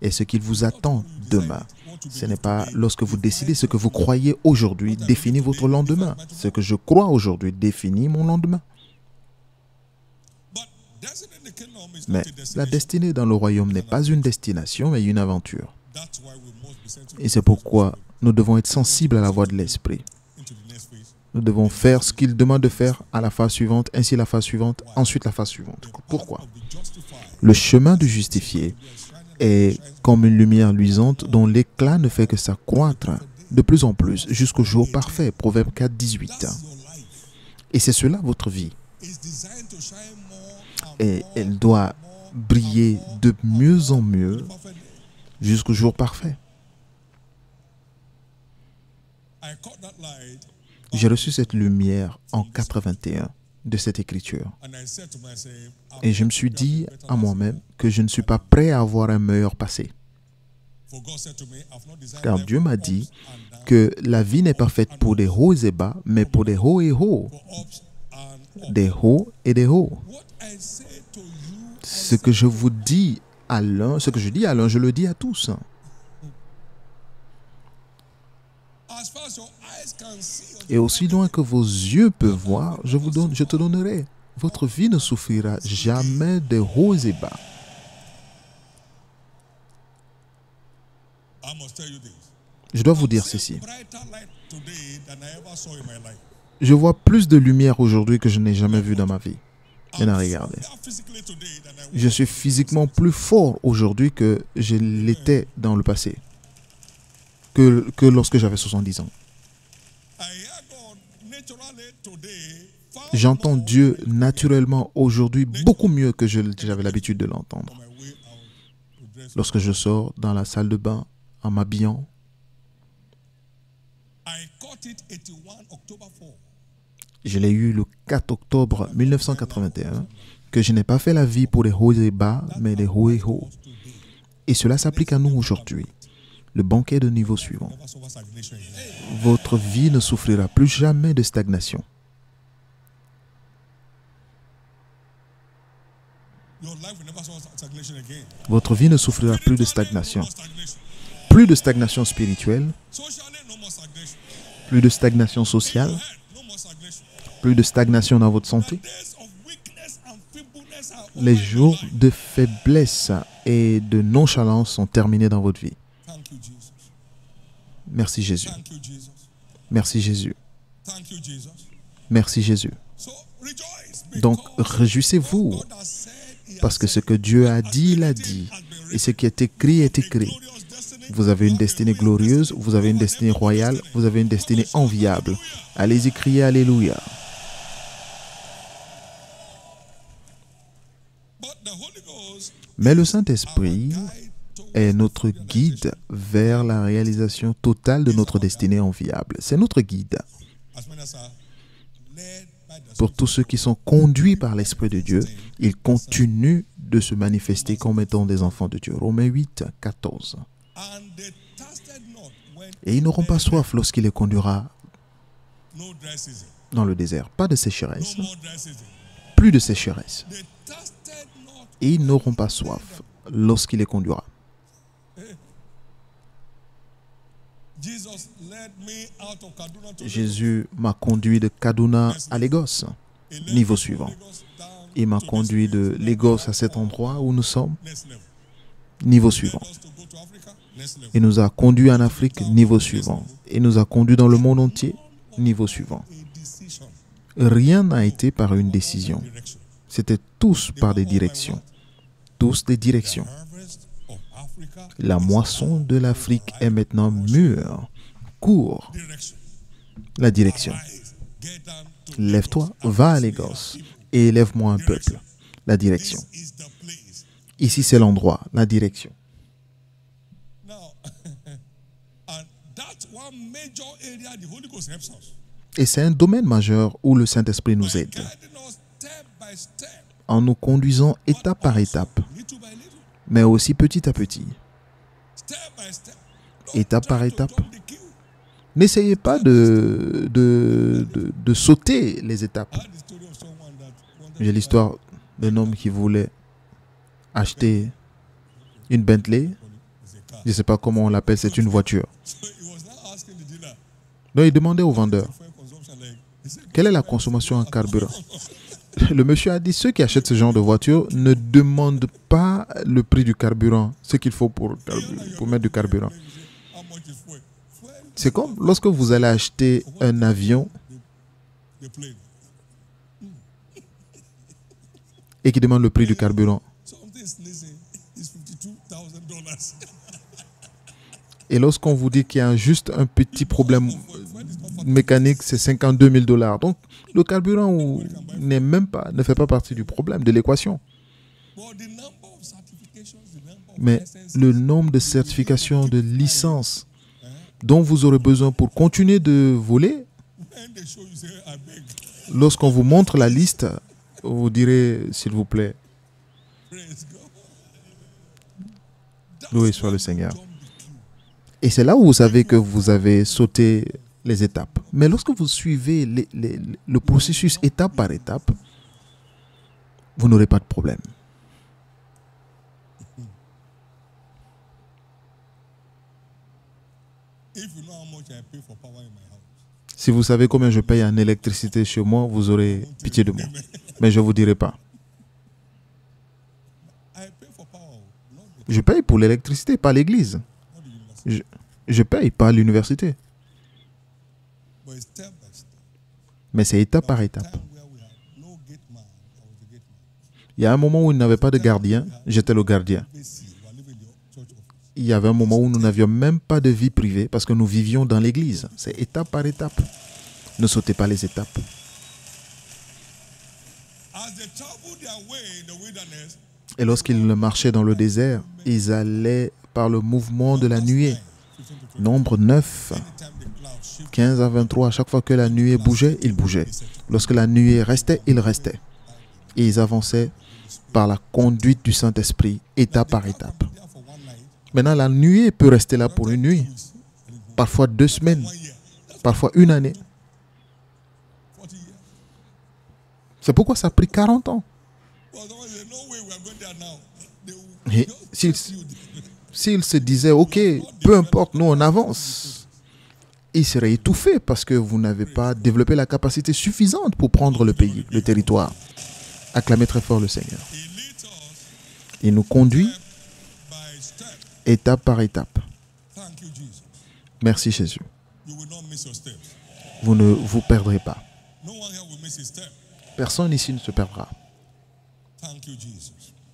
est ce qu'il vous attend demain. Ce n'est pas lorsque vous décidez ce que vous croyez aujourd'hui définit votre lendemain. Ce que je crois aujourd'hui définit mon lendemain. Mais la destinée dans le royaume n'est pas une destination, mais une aventure. Et c'est pourquoi nous devons être sensibles à la voix de l'Esprit. Nous devons faire ce qu'il demande de faire à la phase suivante, ainsi la phase suivante, ensuite la phase suivante. Pourquoi? Le chemin du justifié est comme une lumière luisante dont l'éclat ne fait que s'accroître de plus en plus jusqu'au jour parfait. Proverbe 4, 18. Et c'est cela votre vie. Et elle doit briller de mieux en mieux jusqu'au jour parfait. J'ai reçu cette lumière en 81 de cette écriture. Et je me suis dit à moi-même que je ne suis pas prêt à avoir un meilleur passé. Car Dieu m'a dit que la vie n'est pas faite pour des hauts et bas, mais pour des hauts et hauts. Des hauts et des hauts. Ce que je vous dis à l'un, ce que je dis à l'un, je le dis à tous. Et aussi loin que vos yeux peuvent voir, je te donnerai. Votre vie ne souffrira jamais de hauts et bas. Je dois vous dire ceci. Je vois plus de lumière aujourd'hui que je n'ai jamais vu dans ma vie. Maintenant, regardez. Je suis physiquement plus fort aujourd'hui que je l'étais dans le passé. Que lorsque j'avais 70 ans. J'entends Dieu naturellement aujourd'hui beaucoup mieux que j'avais l'habitude de l'entendre. Lorsque je sors dans la salle de bain en m'habillant, je l'ai eu le 4 octobre 1981, que je n'ai pas fait la vie pour des hauts et bas, mais des hauts et hauts. Et cela s'applique à nous aujourd'hui. Le banquet de niveau suivant. Votre vie ne souffrira plus jamais de stagnation. Votre vie ne souffrira plus de stagnation. Plus de stagnation spirituelle, plus de stagnation sociale, plus de stagnation dans votre santé. Les jours de faiblesse et de nonchalance sont terminés dans votre vie. Merci Jésus. Merci Jésus. Merci Jésus. Donc, réjouissez-vous, parce que ce que Dieu a dit, il a dit, et ce qui est écrit est écrit. Vous avez une destinée glorieuse, vous avez une destinée royale, vous avez une destinée enviable. Allez-y crier Alléluia. Mais le Saint-Esprit est notre guide vers la réalisation totale de notre destinée enviable. C'est notre guide. Pour tous ceux qui sont conduits par l'Esprit de Dieu, ils continuent de se manifester comme étant des enfants de Dieu. Romains 8, 14. Et ils n'auront pas soif lorsqu'il les conduira dans le désert. Pas de sécheresse. Plus de sécheresse. Et ils n'auront pas soif lorsqu'il les conduira. Jésus m'a conduit de Kaduna à Lagos, niveau suivant. Il m'a conduit de Lagos à cet endroit où nous sommes, niveau suivant. Il nous a conduits en Afrique, niveau suivant. Il nous a conduits dans le monde entier, niveau suivant. Rien n'a été par une décision. C'était tous par des directions. Tous des directions. La moisson de l'Afrique est maintenant mûre. Cours. La direction. Lève-toi, va à Lagos et élève-moi un peuple. La direction. Ici, c'est l'endroit, la direction. Et c'est un domaine majeur où le Saint-Esprit nous aide, en nous conduisant étape par étape, mais aussi petit à petit, étape par étape. N'essayez pas de sauter les étapes. J'ai l'histoire d'un homme qui voulait acheter une Bentley. Je ne sais pas comment on l'appelle, c'est une voiture. Donc il demandait au vendeur, quelle est la consommation en carburant? Le monsieur a dit, ceux qui achètent ce genre de voiture ne demandent pas le prix du carburant, ce qu'il faut pour mettre du carburant. C'est comme lorsque vous allez acheter un avion et qui demande le prix du carburant. Et lorsqu'on vous dit qu'il y a juste un petit problème mécanique, c'est 52 000 $. Donc, le carburant ne fait pas partie du problème, de l'équation. Mais le nombre de certifications, de licences dont vous aurez besoin pour continuer de voler, lorsqu'on vous montre la liste, vous direz, s'il vous plaît, loué soit le Seigneur. Et c'est là où vous savez que vous avez sauté les étapes. Mais lorsque vous suivez le processus étape par étape, vous n'aurez pas de problème. Si vous savez combien je paye en électricité chez moi, vous aurez pitié de moi. Mais je ne vous dirai pas. Je paye pour l'électricité, pas l'église. Je paye, pas l'université. Mais c'est étape par étape. Il y a un moment où il n'avait pas de gardien, j'étais le gardien. Il y avait un moment où nous n'avions même pas de vie privée parce que nous vivions dans l'église. C'est étape par étape. Ne sautez pas les étapes. Et lorsqu'ils marchaient dans le désert, ils allaient par le mouvement de la nuée. Nombre 9, 15 à 23, à chaque fois que la nuée bougeait, ils bougeaient. Lorsque la nuée restait, ils restaient. Et ils avançaient par la conduite du Saint-Esprit, étape par étape. Maintenant, la nuée peut rester là pour une nuit, parfois 2 semaines, parfois 1 année. C'est pourquoi ça a pris 40 ans. Et s'ils se disaient, ok, peu importe, nous on avance, ils seraient étouffés parce que vous n'avez pas développé la capacité suffisante pour prendre le pays, le territoire. Acclamez très fort le Seigneur. Il nous conduit étape par étape. Merci Jésus. Vous ne vous perdrez pas. Personne ici ne se perdra.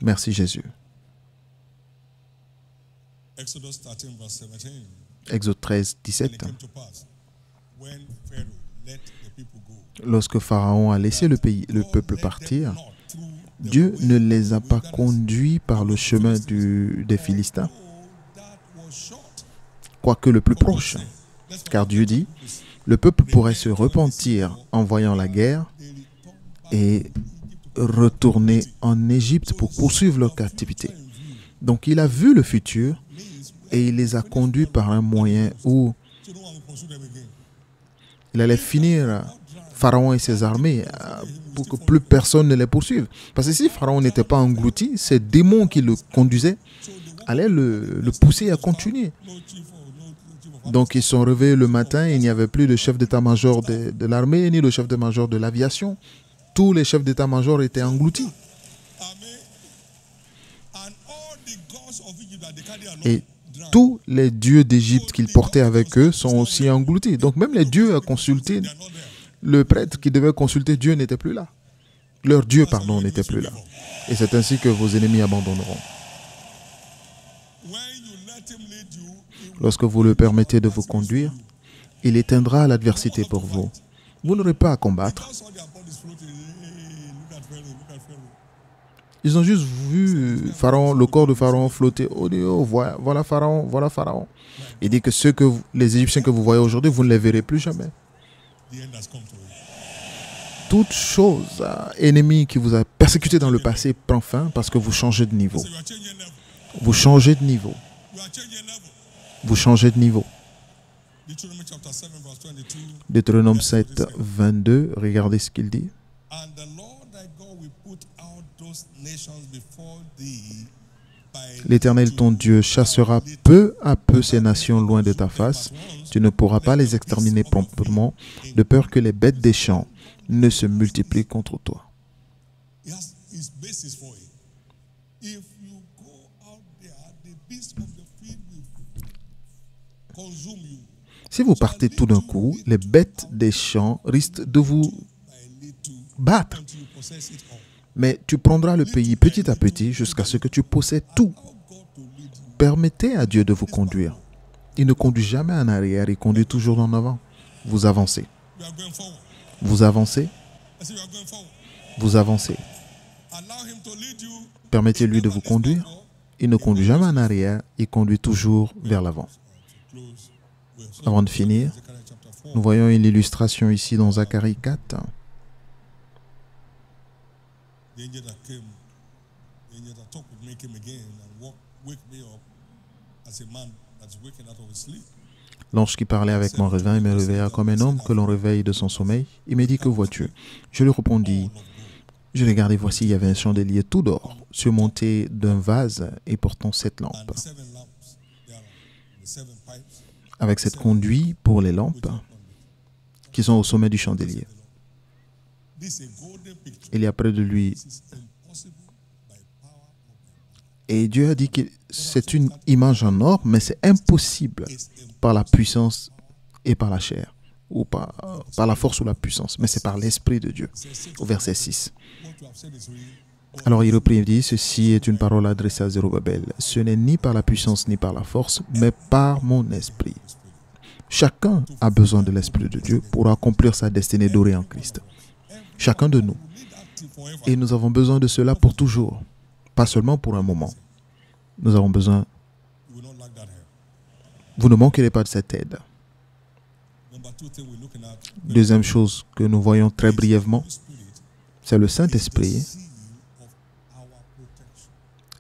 Merci Jésus. Exode 13, 17. Lorsque Pharaon a laissé le peuple partir, Dieu ne les a pas conduits par le chemin des Philistins, quoique le plus proche. Car Dieu dit, le peuple pourrait se repentir en voyant la guerre et retourner en Égypte pour poursuivre leur captivité. Donc il a vu le futur et il les a conduits par un moyen où il allait finir Pharaon et ses armées pour que plus personne ne les poursuive. Parce que si Pharaon n'était pas englouti, ces démons qui le conduisaient allaient le pousser à continuer. Donc ils sont réveillés le matin, il n'y avait plus de chef d'état-major de l'armée, ni de chef d'état-major de l'aviation. Tous les chefs d'état-major étaient engloutis. Et tous les dieux d'Égypte qu'ils portaient avec eux sont aussi engloutis. Donc même les dieux à consulter, le prêtre qui devait consulter Dieu n'était plus là. Leur Dieu, pardon, n'était plus là. Et c'est ainsi que vos ennemis abandonneront. Lorsque vous le permettez de vous conduire, il éteindra l'adversité pour vous. Vous n'aurez pas à combattre. Ils ont juste vu Pharaon, le corps de Pharaon flotter. Oh, oh, voilà Pharaon, voilà Pharaon. Il dit que les Égyptiens que vous voyez aujourd'hui, vous ne les verrez plus jamais. Toute chose ennemie qui vous a persécuté dans le passé prend fin parce que vous changez de niveau. Vous changez de niveau. Vous changez de niveau. Deutéronome 7, 22, regardez ce qu'il dit. L'Éternel, ton Dieu, chassera peu à peu ces nations loin de ta face. Tu ne pourras pas les exterminer promptement, de peur que les bêtes des champs ne se multiplient contre toi. Si vous partez tout d'un coup, les bêtes des champs risquent de vous battre. Mais tu prendras le pays petit à petit jusqu'à ce que tu possèdes tout. Permettez à Dieu de vous conduire. Il ne conduit jamais en arrière, il conduit toujours en avant. Vous avancez. Vous avancez. Vous avancez. Permettez-lui de vous conduire. Il ne conduit jamais en arrière, il conduit toujours vers l'avant. Avant de finir, nous voyons une illustration ici dans Zacharie 4. L'ange qui parlait avec moi revint et me réveilla comme un homme que l'on réveille de son sommeil. Il me dit, que vois-tu? Je lui répondis, je regardais, voici, il y avait un chandelier tout d'or, surmonté d'un vase et portant 7 lampes. Avec 7 conduits pour les lampes qui sont au sommet du chandelier. Il y a près de lui. Et Dieu a dit que c'est une image en or, mais c'est impossible par la puissance et par la chair, ou par la force ou la puissance, mais c'est par l'Esprit de Dieu. Au verset 6. Alors il reprit et dit, ceci est une parole adressée à Zérubabel. Ce n'est ni par la puissance ni par la force, mais par mon esprit. Chacun a besoin de l'Esprit de Dieu pour accomplir sa destinée dorée en Christ. Chacun de nous. Et nous avons besoin de cela pour toujours, pas seulement pour un moment. Nous avons besoin. Vous ne manquerez pas de cette aide. Deuxième chose que nous voyons très brièvement, c'est le Saint-Esprit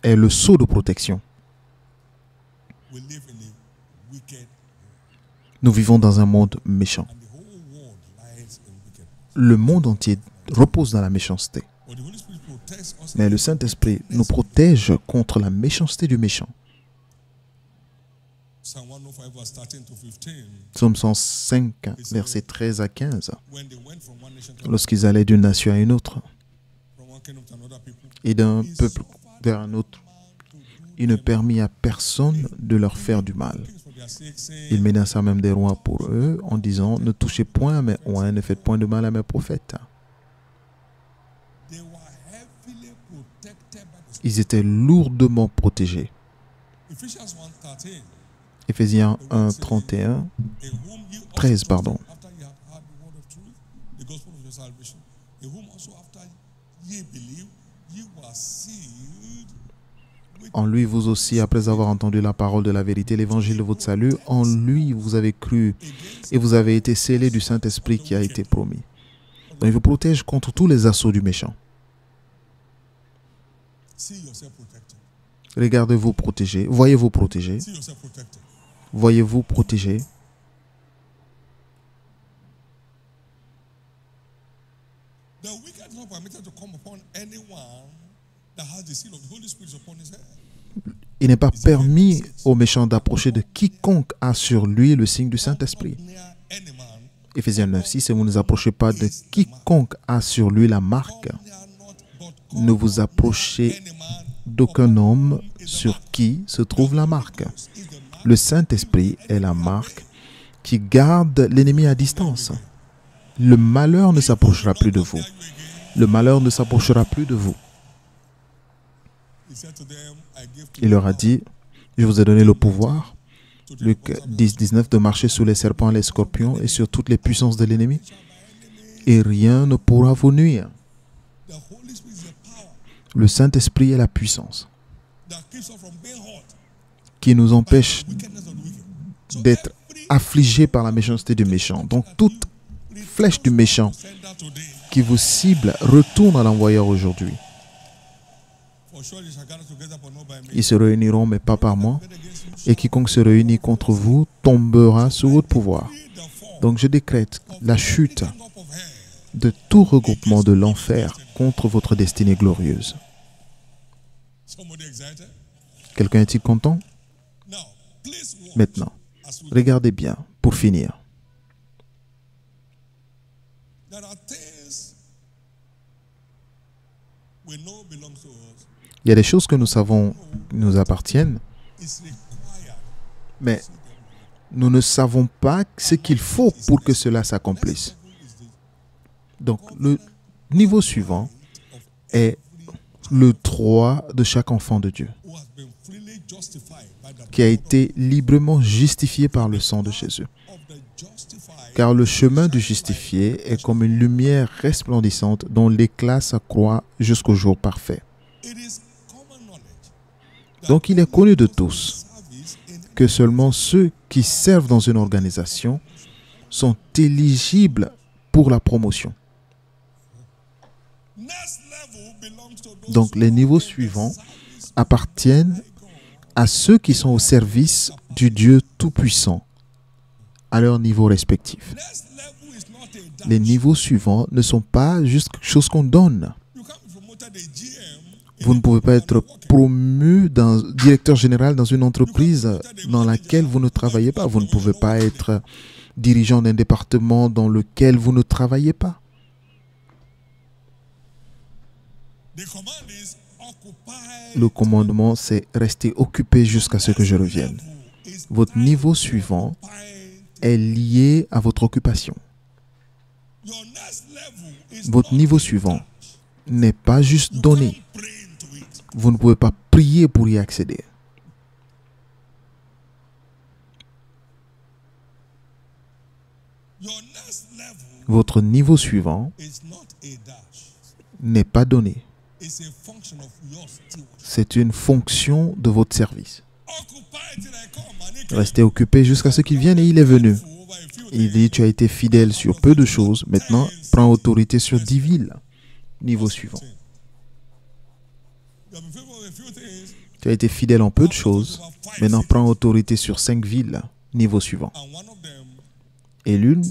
est le sceau de protection. Nous vivons dans un monde méchant. Le monde entier repose dans la méchanceté. Mais le Saint-Esprit nous protège contre la méchanceté du méchant. Psaume 105, versets 13 à 15. Lorsqu'ils allaient d'une nation à une autre, et d'un peuple vers un autre, il ne permit à personne de leur faire du mal. Il menaça même des rois pour eux en disant, ne touchez point à mes oins, ne faites point de mal à mes prophètes. Ils étaient lourdement protégés. Éphésiens 1, 31, 13, pardon. En lui, vous aussi, après avoir entendu la parole de la vérité, l'évangile de votre salut, en lui, vous avez cru et vous avez été scellés du Saint-Esprit qui a été promis. Donc, il vous protège contre tous les assauts du méchant. Regardez-vous protégés. Voyez-vous protégés. Voyez-vous protégés. Il n'est pas permis aux méchants d'approcher de quiconque a sur lui le signe du Saint-Esprit. Éphésiens 9, 6, et vous ne vous approchez pas de quiconque a sur lui la marque. Ne vous approchez d'aucun homme sur qui se trouve la marque. Le Saint-Esprit est la marque qui garde l'ennemi à distance. Le malheur ne s'approchera plus de vous. Le malheur ne s'approchera plus de vous. Il leur a dit, je vous ai donné le pouvoir, Luc 10, 19, de marcher sur les serpents et les scorpions et sur toutes les puissances de l'ennemi. Et rien ne pourra vous nuire. Le Saint-Esprit est la puissance qui nous empêche d'être affligés par la méchanceté du méchant. Donc toute flèche du méchant qui vous cible retourne à l'envoyeur aujourd'hui. Ils se réuniront, mais pas par moi. Et quiconque se réunit contre vous tombera sous votre pouvoir. Donc je décrète la chute de tout regroupement de l'enfer contre votre destinée glorieuse. Quelqu'un est-il content? Maintenant, regardez bien, pour finir. Il y a des choses que nous savons nous appartiennent, mais nous ne savons pas ce qu'il faut pour que cela s'accomplisse. Donc, le niveau suivant est le droit de chaque enfant de Dieu, qui a été librement justifié par le sang de Jésus. Car le chemin du justifié est comme une lumière resplendissante dont l'éclat s'accroît jusqu'au jour parfait. Donc il est connu de tous que seulement ceux qui servent dans une organisation sont éligibles pour la promotion. Donc les niveaux suivants appartiennent à ceux qui sont au service du Dieu Tout-Puissant, à leur niveau respectif. Les niveaux suivants ne sont pas juste quelque chose qu'on donne. Vous ne pouvez pas être promu directeur général dans une entreprise dans laquelle vous ne travaillez pas. Vous ne pouvez pas être dirigeant d'un département dans lequel vous ne travaillez pas. Le commandement, c'est rester occupé jusqu'à ce que je revienne. Votre niveau suivant est lié à votre occupation. Votre niveau suivant n'est pas juste donné. Vous ne pouvez pas prier pour y accéder. Votre niveau suivant n'est pas donné. C'est une fonction de votre service. Restez occupé jusqu'à ce qu'il vienne et il est venu. Il dit, tu as été fidèle sur peu de choses, maintenant prends autorité sur 10 villes. Niveau suivant. Tu as été fidèle en peu de choses, maintenant prends autorité sur 5 villes. Niveau suivant. Et l'une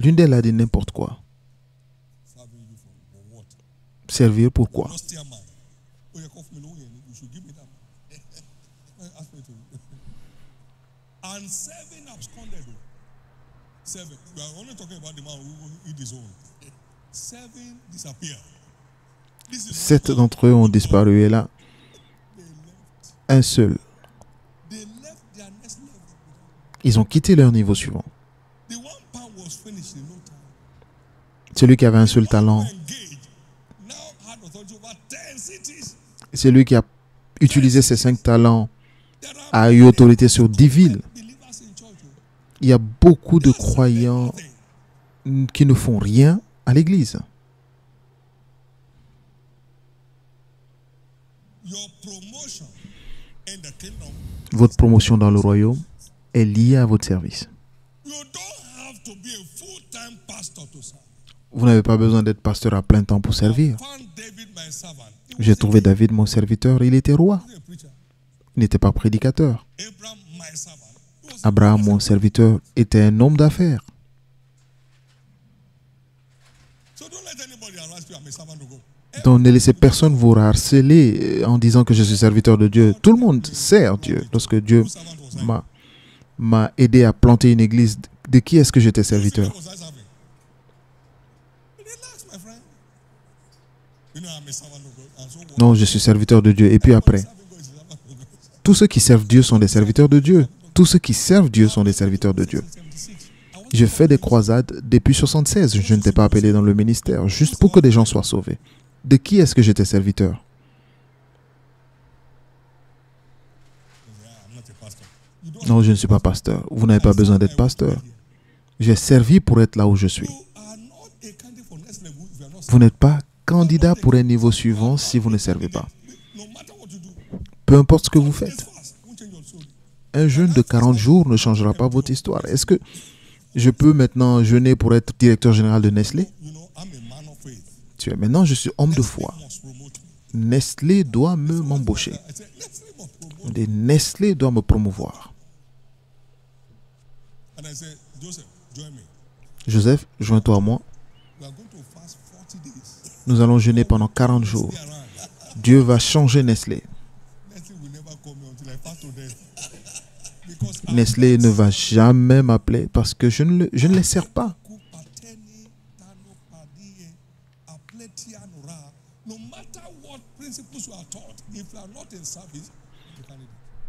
d'elles a dit n'importe quoi. Servir pourquoi? Sept d'entre eux ont disparu et là, un seul. Ils ont quitté leur niveau suivant. Celui qui avait un seul talent, celui qui a utilisé ses 5 talents a eu autorité sur 10 villes. Il y a beaucoup de croyants qui ne font rien à l'église. Votre promotion dans le royaume est liée à votre service. Vous n'avez pas besoin d'être pasteur à plein temps pour servir. J'ai trouvé David, mon serviteur, il était roi. Il n'était pas prédicateur. Abraham, mon serviteur, était un homme d'affaires. Donc ne laissez personne vous harceler en disant que je suis serviteur de Dieu. Tout le monde sert Dieu. Lorsque Dieu m'a aidé à planter une église, de qui est-ce que j'étais serviteur? Non, je suis serviteur de Dieu. Et puis après, tous ceux qui servent Dieu sont des serviteurs de Dieu. Tous ceux qui servent Dieu sont des serviteurs de Dieu. J'ai fait des croisades depuis 1976. Je ne t'ai pas appelé dans le ministère, juste pour que des gens soient sauvés. De qui est-ce que j'étais serviteur? Non, je ne suis pas pasteur. Vous n'avez pas besoin d'être pasteur. J'ai servi pour être là où je suis. Vous n'êtes pas candidat pour un niveau suivant si vous ne servez pas. Peu importe ce que vous faites. Un jeûne de 40 jours ne changera pas votre histoire. Est-ce que je peux maintenant jeûner pour être directeur général de Nestlé? Maintenant, je suis homme de foi. Nestlé doit m'embaucher. Nestlé doit me promouvoir. Joseph, joins-toi à moi. Nous allons jeûner pendant 40 jours. Dieu va changer Nestlé. Nestlé ne va jamais m'appeler parce que je ne les sers pas.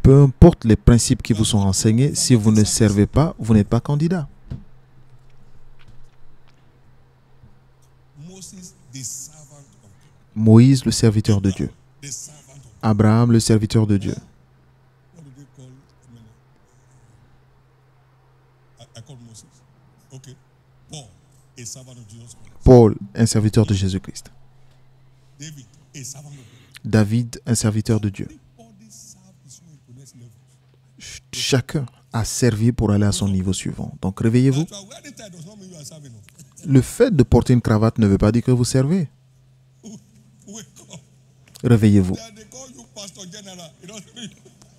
Peu importe les principes qui vous sont enseignés, si vous ne servez pas, vous n'êtes pas candidat. Moïse, le serviteur de Dieu. Abraham, le serviteur de Dieu. Paul, un serviteur de Jésus-Christ. David, un serviteur de Dieu. Chacun a servi pour aller à son niveau suivant. Donc réveillez-vous. Le fait de porter une cravate ne veut pas dire que vous servez. Réveillez-vous.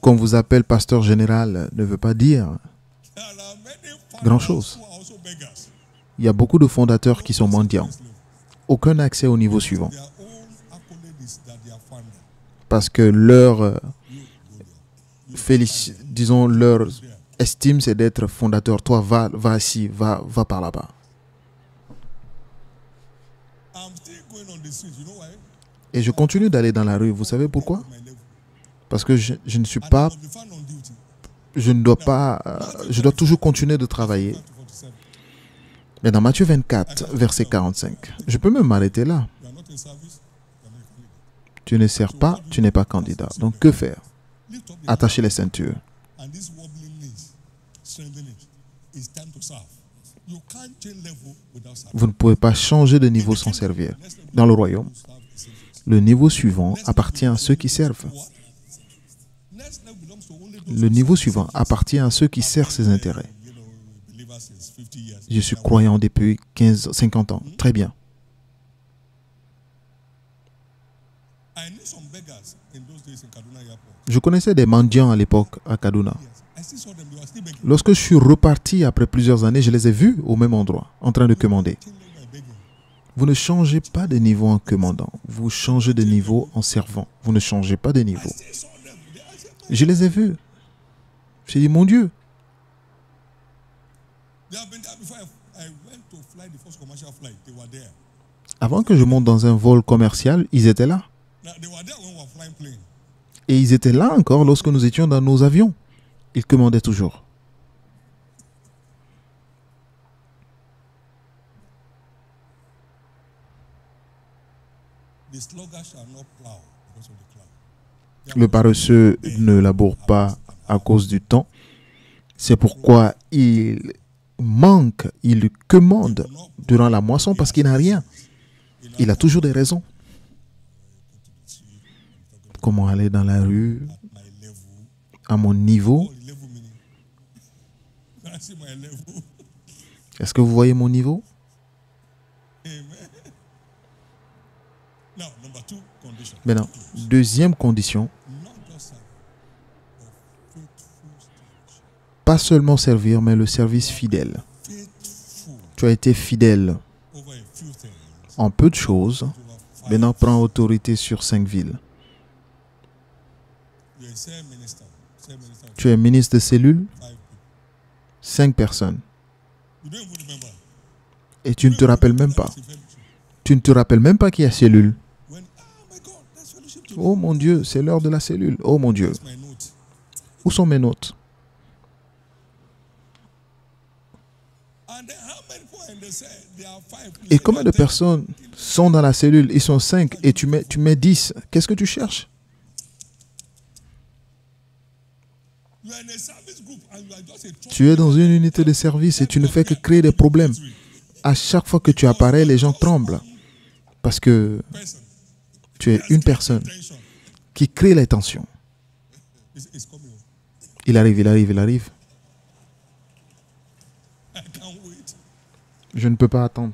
Qu'on vous appelle pasteur général ne veut pas dire grand-chose. Il y a beaucoup de fondateurs qui sont mendiants. Aucun accès au niveau suivant. Parce que leur leur estime, c'est d'être fondateur. Toi, va ici, va par là-bas. Et je continue d'aller dans la rue. Vous savez pourquoi? Parce que je ne suis pas... Je dois toujours continuer de travailler. Mais dans Matthieu 24, verset 45, je peux même m'arrêter là. Tu ne sers pas, tu n'es pas candidat. Donc que faire? Attacher les ceintures. Vous ne pouvez pas changer de niveau sans servir. Dans le royaume, le niveau suivant appartient à ceux qui servent. Le niveau suivant appartient à ceux qui servent ses intérêts. Je suis croyant depuis 50 ans. Très bien. Je connaissais des mendiants à l'époque à Kaduna. Lorsque je suis reparti après plusieurs années, je les ai vus au même endroit, en train de commander. Vous ne changez pas de niveau en commandant. Vous changez de niveau en servant. Vous ne changez pas de niveau. Je les ai vus. J'ai dit, mon Dieu. Avant que je monte dans un vol commercial, ils étaient là. Et ils étaient là encore lorsque nous étions dans nos avions. Ils commandaient toujours. Le paresseux ne laboure pas à cause du temps. C'est pourquoi il manque, il commande durant la moisson parce qu'il n'a rien. Il a toujours des raisons. Comment aller dans la rue à mon niveau? Est-ce que vous voyez mon niveau? Maintenant, deuxième condition, pas seulement servir, mais le service fidèle. Tu as été fidèle en peu de choses, maintenant prends autorité sur 5 villes. Tu es ministre de cellule, 5 personnes. Et tu ne te rappelles même pas. Tu ne te rappelles même pas qu'il y a cellule. Oh mon Dieu, c'est l'heure de la cellule. Oh mon Dieu, Where's my note? où sont mes notes? And then how many people and they say there are 5? Et combien de personnes sont dans la cellule? Ils sont 5 et tu mets 10. Qu'est-ce que tu cherches? You are in a service group and you are just a trouble. Tu es dans une unité de service et tu ne fais que créer des problèmes. À chaque fois que tu apparais, les gens tremblent. Parce que Person. tu es une personne Tension. qui crée les tensions. It's coming. Il arrive, il arrive, il arrive. I can't wait. Je ne peux pas attendre.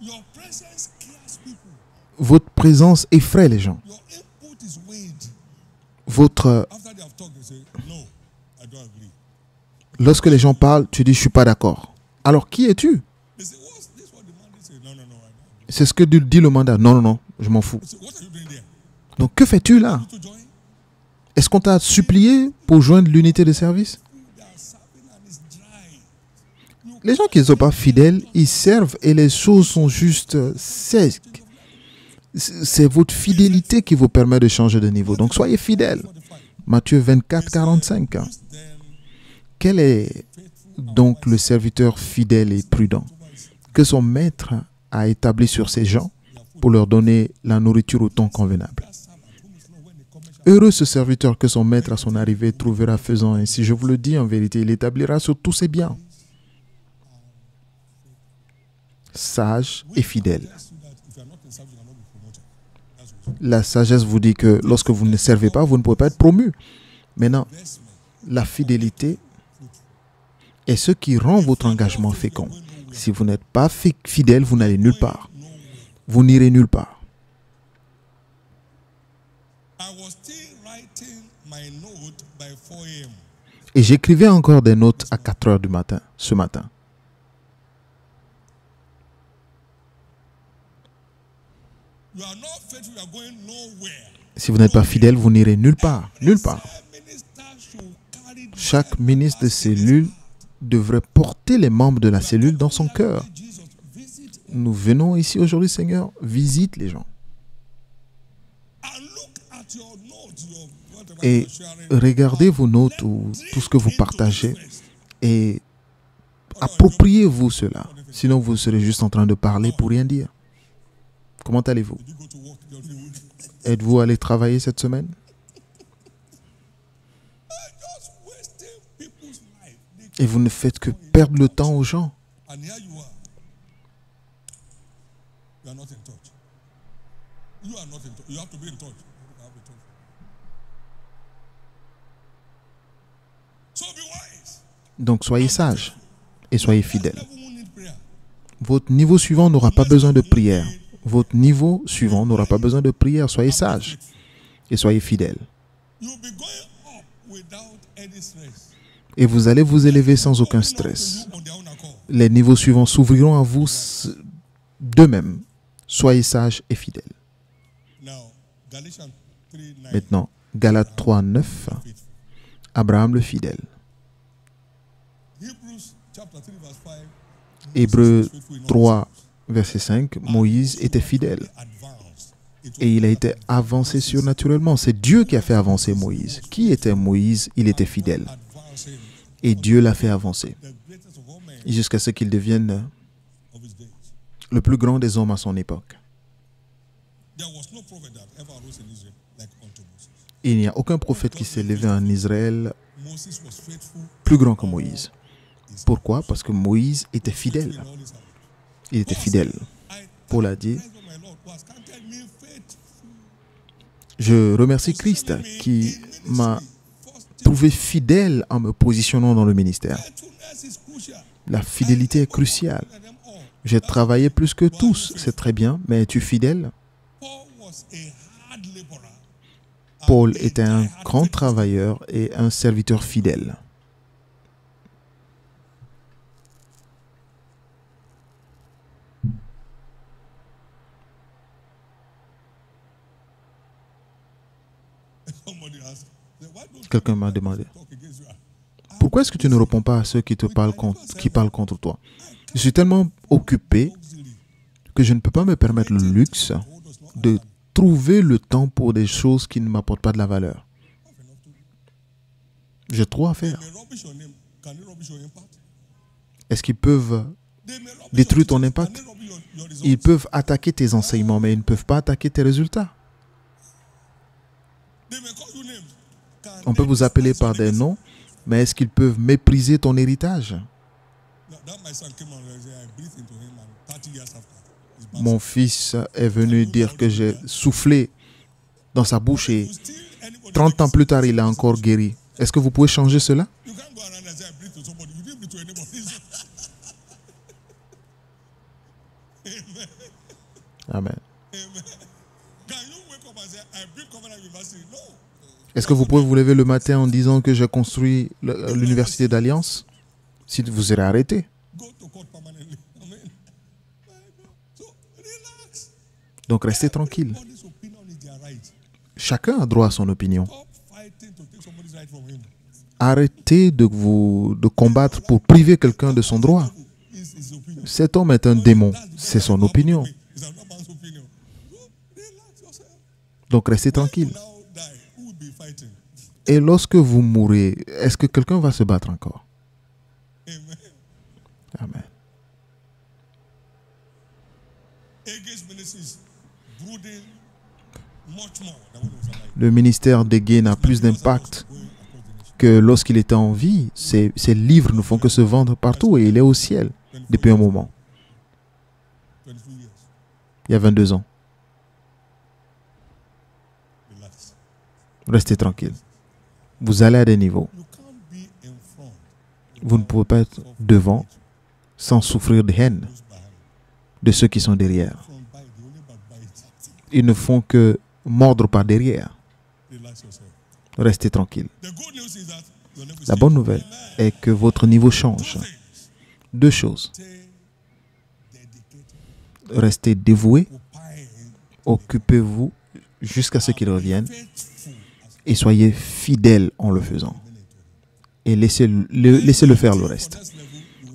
Your presence scares people. Votre présence effraie les gens. Your input is weighed. Votre, After they have talked, they say, no, I don't agree. lorsque les gens parlent, tu dis « je ne suis pas d'accord ». Alors, qui es-tu? They say, what's this? What the man they say? No, no, no, I don't agree. C'est ce que dit le mandat. Non, non, non, je m'en fous. They say, what are you doing there? Donc, que fais-tu là? To join? Est-ce qu'on t'a supplié pour joindre l'unité de service? They are serving and it's dry. Les gens qui ne sont pas fidèles, ils servent et les choses sont juste secs. C'est votre fidélité qui vous permet de changer de niveau. Donc, soyez fidèles. 45. Matthieu 24, 45. Then Quel est donc le serviteur fidèle et prudent que son maître a établi sur ses gens pour leur donner la nourriture au temps convenable? Heureux ce serviteur que son maître à son arrivée trouvera faisant ainsi. Je vous le dis en vérité, il établira sur tous ses biens. Sage et fidèle. if you are not in service, you cannot be promoted. That's what La sagesse vous dit que lorsque vous ne servez pas, vous ne pouvez pas être promu. Maintenant, investment. la fidélité est ce qui rend votre engagement fécond. Si vous n'êtes pas fidèle, vous n'allez nulle part. Vous n'irez nulle part. I was still writing my note by 4 a.m. Et j'écrivais encore des notes à 4 heures du matin, ce matin. You are not faithful, you are going nowhere. Si vous n'êtes pas fidèle, vous n'irez nulle part. Nulle part. Every minister should carry the Chaque ministre de cellule devrait porter les membres de la cellule dans son cœur. Jesus visit Nous venons ici aujourd'hui, Seigneur, visite les gens. and look at your note, your whatever Et you are sharing. regardez vos notes ou tout ce que vous partagez et appropriez-vous cela. Sinon, vous serez juste en train de parler pour rien dire. Comment allez-vous? Did you go to work the other week? Êtes-vous allé travailler cette semaine? Just wasting people's life. Et vous ne faites que perdre le temps aux gens. And here you are. You are not in touch. You are not in touch. You have to be in touch. You have to be in touch. So be wise. Donc soyez sages et soyez fidèles. Everyone need prayer. Votre niveau suivant n'aura pas besoin de prière. Votre niveau suivant n'aura pas besoin de prière. Soyez sages et soyez fidèles. You'll be going up without any stress. Et vous allez vous élever sans aucun stress. On their own accord. Les niveaux suivants s'ouvriront à vous d'eux-mêmes. Soyez sages et fidèles. Now, Galatians 3:9. Maintenant, Galates 3, 9. Abraham le fidèle. Hebrews chapter 3 verse 5. Hébreux 3, verset 5. Moïse était fidèle. Advanced. It Et il a été avancé surnaturellement. C'est Dieu qui a fait avancer Moïse. Qui était Moïse? Il était fidèle. advanced him, Et Dieu l'a fait avancer. the greatest of all men Jusqu'à ce qu'il devienne of his days. le plus grand des hommes à son époque. There was no prophet that ever arose in Israel like unto Moses. Il n'y a aucun prophète qui s'est levé en Israël Moses was faithful plus grand que Moïse. Pourquoi? Parce que Moïse était fidèle. in all his house. Il était fidèle. I Paul a dit, thank God my Lord who has counted me faithful. je remercie Christ qui m'a trouvé fidèle en me positionnant dans le ministère. Faithfulness is crucial. La fidélité est cruciale. Let them all. J'ai travaillé plus que tous, c'est très bien, mais es-tu fidèle? Paul was a hard laborer. Paul était un grand travailleur et un serviteur fidèle. Somebody asked, why don't Quelqu'un m'a demandé, you talk against you? pourquoi est-ce que tu ne réponds pas à ceux qui parlent contre toi? Je suis tellement occupé que je ne peux pas me permettre le luxe de trouver le temps pour des choses qui ne m'apportent pas de la valeur. J'ai trop à faire. Est-ce qu'ils peuvent détruire ton impact? Ils peuvent attaquer tes enseignements, mais ils ne peuvent pas attaquer tes résultats. On peut vous appeler par des noms, mais est-ce qu'ils peuvent mépriser ton héritage? Mon fils est venu dire que j'ai soufflé dans sa bouche et 30 ans plus tard, il a encore guéri. Est-ce que vous pouvez changer cela? Amen. Est-ce que vous pouvez vous lever le matin en disant que j'ai construit l'université d'Alliance? Si vous serez arrêté. Donc restez tranquille. Chacun a droit à son opinion. Arrêtez de combattre pour priver quelqu'un de son droit. Cet homme est un démon. C'est son opinion. Donc restez tranquille. Et lorsque vous mourrez, est-ce que quelqu'un va se battre encore? Amen. Le ministère d'Haggai n'a plus d'impact que lorsqu'il était en vie. Ses livres ne font que se vendre partout et il est au ciel depuis un moment. Il y a 22 ans. Restez tranquille. Vous allez à des niveaux. Vous ne pouvez pas être devant sans souffrir de haine de ceux qui sont derrière. Ils ne font que mordre par derrière. Restez tranquille. La bonne nouvelle est que votre niveau change. Deux choses. Restez dévoué, occupez-vous jusqu'à ce qu'il revienne et soyez fidèle en le faisant. Et laissez-le faire le reste.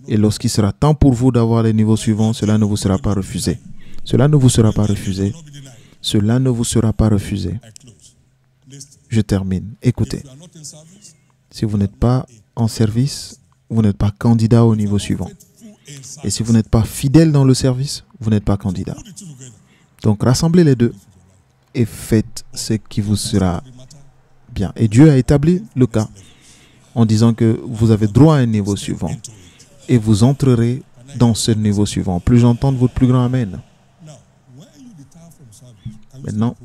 Et lorsqu'il sera temps pour vous d'avoir les niveaux suivants, cela ne vous sera pas refusé. Cela ne vous sera pas refusé. Cela ne vous sera pas refusé. Je termine. Écoutez. Si vous n'êtes pas en service, vous n'êtes pas candidat au niveau suivant. Et si vous n'êtes pas fidèle dans le service, vous n'êtes pas candidat. Donc rassemblez les deux et faites ce qui vous sera bien. Et Dieu a établi le cas en disant que vous avez droit à un niveau suivant. Et vous entrerez dans ce niveau suivant. Plus j'entends votre plus grand Amen. Maintenant,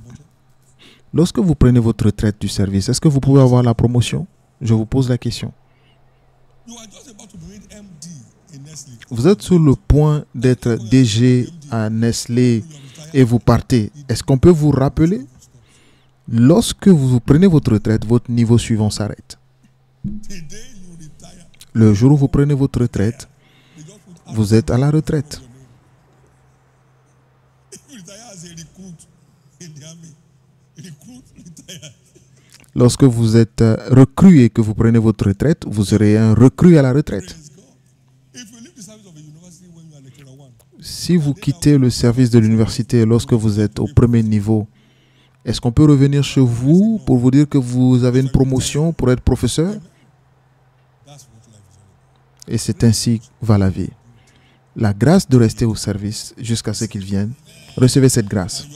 lorsque vous prenez votre retraite du service, est-ce que vous pouvez avoir la promotion? Je vous pose la question. Vous êtes sur le point d'être DG à Nestlé et vous partez. Est-ce qu'on peut vous rappeler? Lorsque vous prenez votre retraite, votre niveau suivant s'arrête. Le jour où vous prenez votre retraite, vous êtes à la retraite. Lorsque vous êtes recru et que vous prenez votre retraite, vous serez un recru à la retraite. Si vous quittez le service de l'université lorsque vous êtes au premier niveau, est-ce qu'on peut revenir chez vous pour vous dire que vous avez une promotion pour être professeur? Et c'est ainsi va la vie. La grâce de rester au service jusqu'à ce qu'il vienne, recevez cette grâce.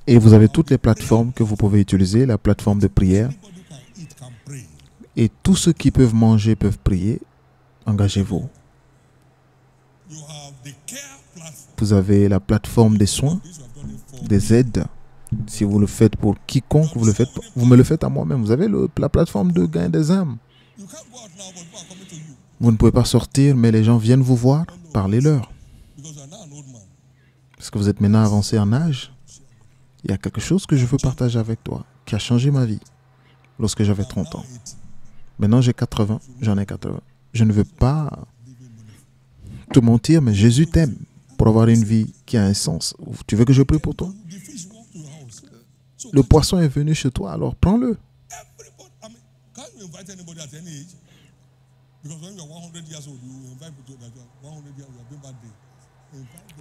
Et vous avez toutes les plateformes que vous pouvez utiliser, la plateforme de prière. Et tous ceux qui peuvent manger peuvent prier. Engagez-vous. Vous avez la plateforme des soins, des aides. Si vous le faites pour quiconque, vous me le faites à moi-même. Vous avez la plateforme de gain des âmes. Vous ne pouvez pas sortir, mais les gens viennent vous voir. Parlez-leur. Parce que vous êtes maintenant avancé en âge. Il y a quelque chose que je veux partager avec toi, qui a changé ma vie lorsque j'avais 30 ans. Maintenant, j'ai 80, j'en ai 80. Je ne veux pas te mentir, mais Jésus t'aime pour avoir une vie qui a un sens. Tu veux que je prie pour toi? Le poisson est venu chez toi, alors prends-le.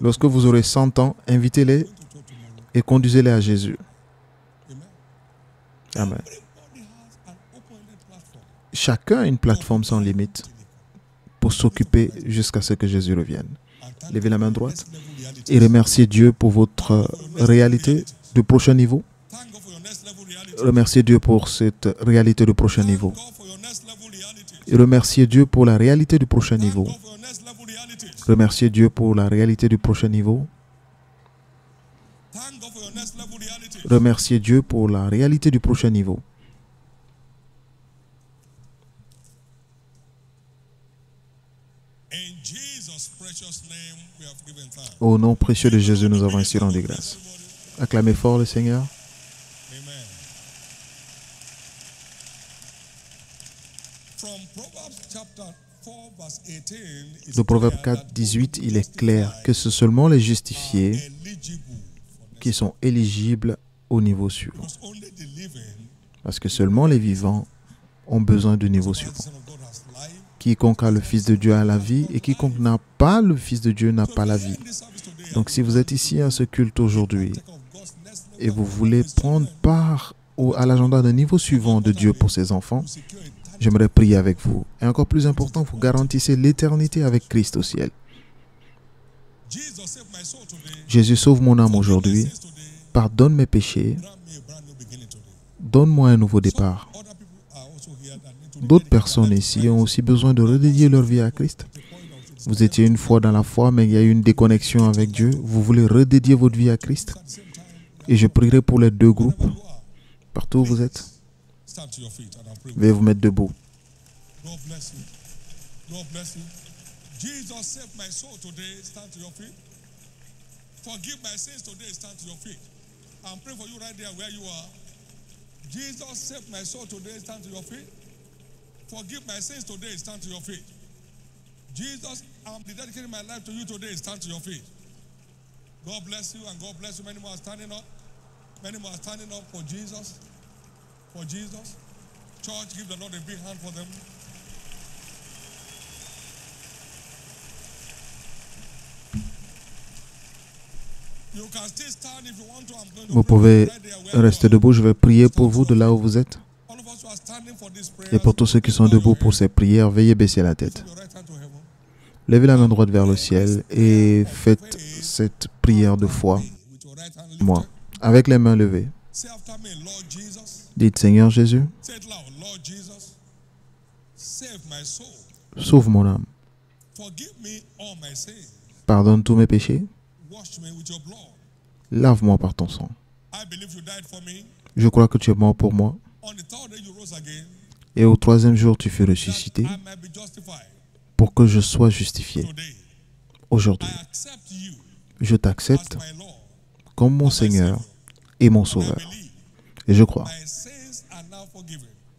Lorsque vous aurez 100 ans, invitez-les et conduisez-les à Jésus. Amen. Chacun a une plateforme sans limite pour s'occuper jusqu'à ce que Jésus revienne. Levez la main droite et remerciez Dieu pour votre réalité du prochain niveau. Remerciez Dieu pour cette réalité du prochain niveau. Et remerciez Dieu pour la réalité du prochain niveau. Remerciez Dieu pour la réalité du prochain niveau. Remerciez Dieu pour la réalité du prochain niveau. Au nom précieux de Jésus, nous avons ainsi rendu grâce. Acclamez fort le Seigneur. De Proverbe 4, 18, il est clair que ce sont seulement les justifiés qui sont éligibles au niveau suivant. Parce que seulement les vivants ont besoin du niveau suivant. Quiconque a le Fils de Dieu a la vie et quiconque n'a pas le Fils de Dieu n'a pas la vie. Donc si vous êtes ici à ce culte aujourd'hui et vous voulez prendre part à l'agenda d'un niveau suivant de Dieu pour ses enfants, j'aimerais prier avec vous. Et encore plus important, vous garantissez l'éternité avec Christ au ciel. Jésus, sauve mon âme aujourd'hui. Pardonne mes péchés. Donne-moi un nouveau départ. D'autres personnes ici ont aussi besoin de redédier leur vie à Christ. Vous étiez une fois dans la foi, mais il y a eu une déconnexion avec Dieu. Vous voulez redédier votre vie à Christ. Et je prierai pour les deux groupes. Partout où vous êtes. Veuillez vous mettre debout. Jesus save my soul today, stand to your feet. Forgive my sins today, stand to your feet. I'm praying for you right there where you are. Jesus save my soul today, stand to your feet. Forgive my sins today, stand to your feet. Jesus, I'm dedicating my life to you today, stand to your feet. God bless you and God bless you. Many more are standing up. Many more are standing up for Jesus. For Jesus. Church, give the Lord a big hand for them. Vous pouvez rester debout. Je vais prier pour vous de là où vous êtes. Et pour tous ceux qui sont debout pour ces prières, veuillez baisser la tête. Levez la main droite vers le ciel et faites cette prière de foi. Moi, avec les mains levées. Dites, Seigneur Jésus, sauve mon âme. Pardonne tous mes péchés. Lave-moi par ton sang. Je crois que tu es mort pour moi. Et au troisième jour, tu fus ressuscité pour que je sois justifié. Aujourd'hui, je t'accepte comme mon Seigneur et mon Sauveur. Et je crois.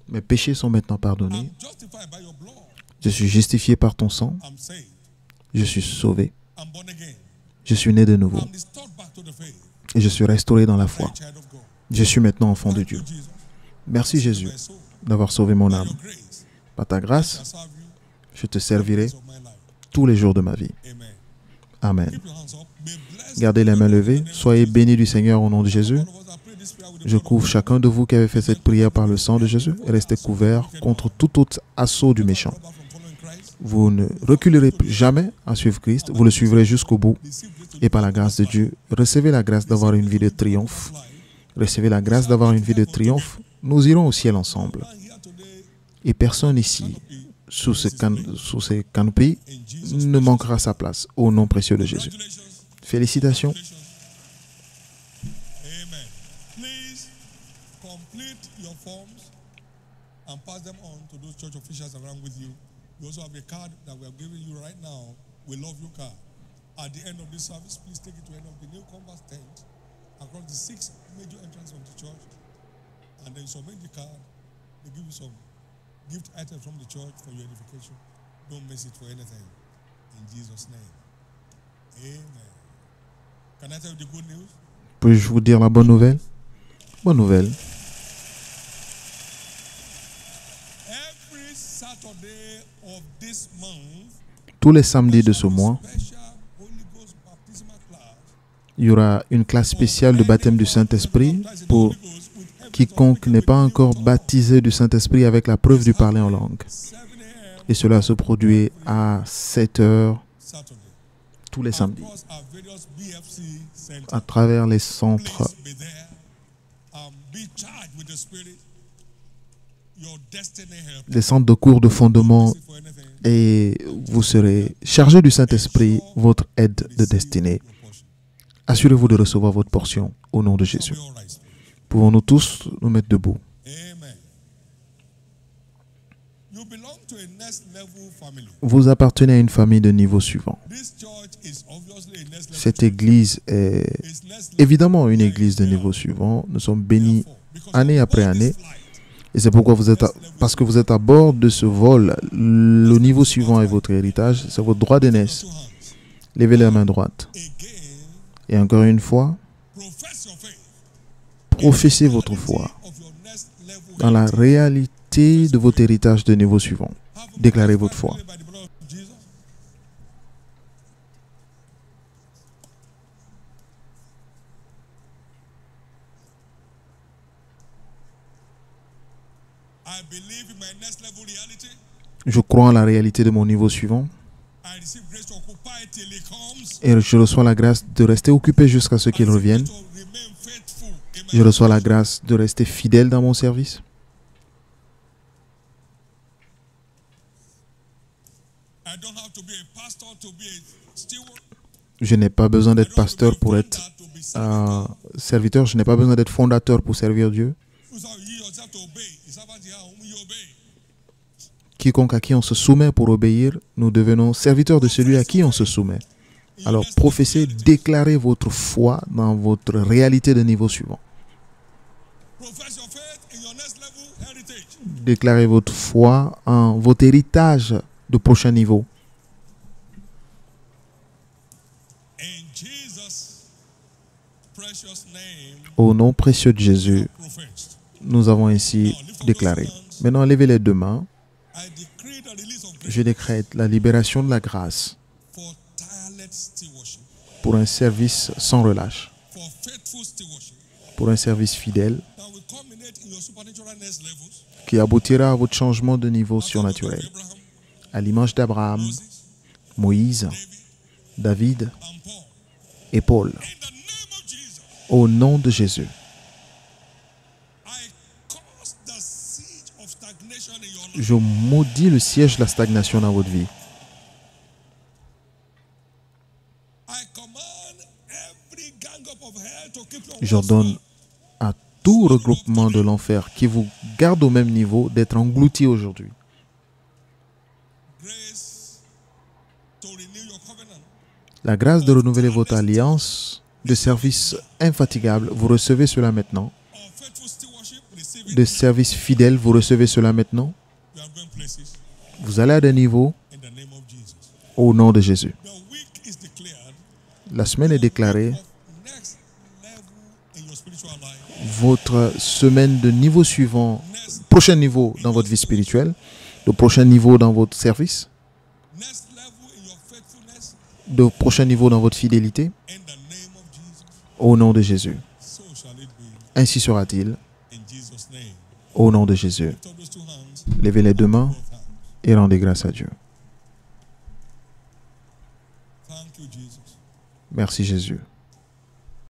Mes péchés sont maintenant pardonnés. Je suis justifié par ton sang. Je suis sauvé. Je suis né de nouveau. Et je suis restauré dans la foi. Je suis maintenant enfant de Dieu. Merci Jésus d'avoir sauvé mon âme. Par ta grâce, je te servirai tous les jours de ma vie. Amen. Gardez les mains levées. Soyez bénis du Seigneur au nom de Jésus. Je couvre chacun de vous qui avez fait cette prière par le sang de Jésus et restez couverts contre tout autre assaut du méchant. Vous ne reculerez jamais à suivre Christ. Vous le suivrez jusqu'au bout. Et par la grâce de Dieu, recevez la grâce d'avoir une vie de triomphe. Recevez la grâce d'avoir une vie de triomphe. Nous irons au ciel ensemble. Et personne ici, sous ces canopies, ne manquera sa place au nom précieux de Jésus. Félicitations. Amen. Please complete your forms and pass them on to those church officials around with you. We also have a card that we are giving you right now. We love you card. At the end of this service, please take it to the end of the new Converse tent across the 6 major entrances of the church. And then you submit the card. They give you some gift items from the church for your edification. Don't miss it for anything. In Jesus' name. Amen. Can I tell you the good news? Puis-je vous dire la bonne nouvelle? Bonne nouvelle. Every Saturday of this month, Tous les samedis de ce mois, special Holy Ghost Il y aura une classe spéciale de baptême du Saint-Esprit pour quiconque n'est pas encore baptisé du Saint-Esprit avec la preuve du parler en langue. 7 a.m. Et cela se produit à 7 heures Saturday. tous les samedis Across our various BFC centers. à travers les centres, Please be there. Be charged with the Spirit. Your destiny help. les centres de cours de fondement, For anything. et vous serez chargé du Saint-Esprit, votre aide de destinée. Your portion. Assurez-vous de recevoir votre portion au nom de Jésus. Be all right. Pouvons-nous tous nous mettre debout? Amen. You belong to a next level family. Vous appartenez à une famille de niveau suivant. This church is obviously a next level. Cette église est It's next level. évidemment une église de niveau suivant. Nous sommes bénis Because année après on this année. flight, Et c'est pourquoi parce que vous êtes à bord de ce vol, le niveau suivant est votre héritage, c'est votre droit d'aînesse. 2 hands. Levez la main droite. Again, Et encore une fois, profess your faith. professez votre foi Of your next level. dans la réalité de votre héritage de niveau suivant. Déclarez votre foi. By the blood of Jesus. I believe in my next level reality. Je crois en la réalité de mon niveau suivant I receive grace to occupy till he comes. et je reçois la grâce de rester occupé jusqu'à ce qu'il revienne. To remain faithful in my Je reçois la grâce de rester fidèle dans mon service. I don't have to be a pastor to be a steward. Je n'ai pas besoin I d'être don't have to pasteur be a pour être founder to be servant. serviteur. Je n'ai pas besoin d'être fondateur pour servir Dieu. So you yourself to obey. His servant here whom you obey. Quiconque à qui on se soumet pour obéir, nous devenons serviteurs de celui à qui on se soumet. Alors professez, déclarez votre foi dans votre réalité de niveau suivant. Profess your faith in your next level heritage. Déclarez votre foi en votre héritage de prochain niveau. In Jesus' precious name, Au nom précieux de Jésus, professed. nous avons ainsi déclaré. Maintenant, levez les deux mains. I decree the release of grace Je décrète la libération de la grâce for tireless stewardship, pour un service sans relâche, for faithful stewardship pour un service fidèle that will culminate in your supernatural next levels. qui aboutira à votre changement de niveau After the surnaturel, God of Abraham, à l'image d'Abraham, Moses, Moïse, David, David and Paul. et Paul. In the name of Jesus, Au nom de Jésus, I cause the siege of stagnation in your life. je maudis le siège de la stagnation dans votre vie. I command every gang up of hell to keep your J'ordonne à tout regroupement de l'enfer qui vous garde au même niveau d'être englouti aujourd'hui. grace to renew your covenant. La grâce de renouveler votre alliance de service infatigable, vous recevez cela maintenant. Of faithful stewardship, receive it. De service fidèle, vous recevez cela maintenant. You are going places Vous allez à des niveaux in the name of Jesus. au nom de Jésus. The week is declared La semaine est déclarée, of next level in your spiritual life. votre semaine de niveau suivant, prochain niveau dans votre vie spirituelle, le prochain niveau dans votre service, Next level in your faithfulness le prochain niveau dans votre fidélité, in the name of Jesus. au nom de Jésus. So shall it be Ainsi sera-t-il, in Jesus' name. au nom de Jésus. Lift up those two hands, Levez les deux mains both hands. et rendez grâce à Dieu. Thank you, Jesus. Merci Jésus.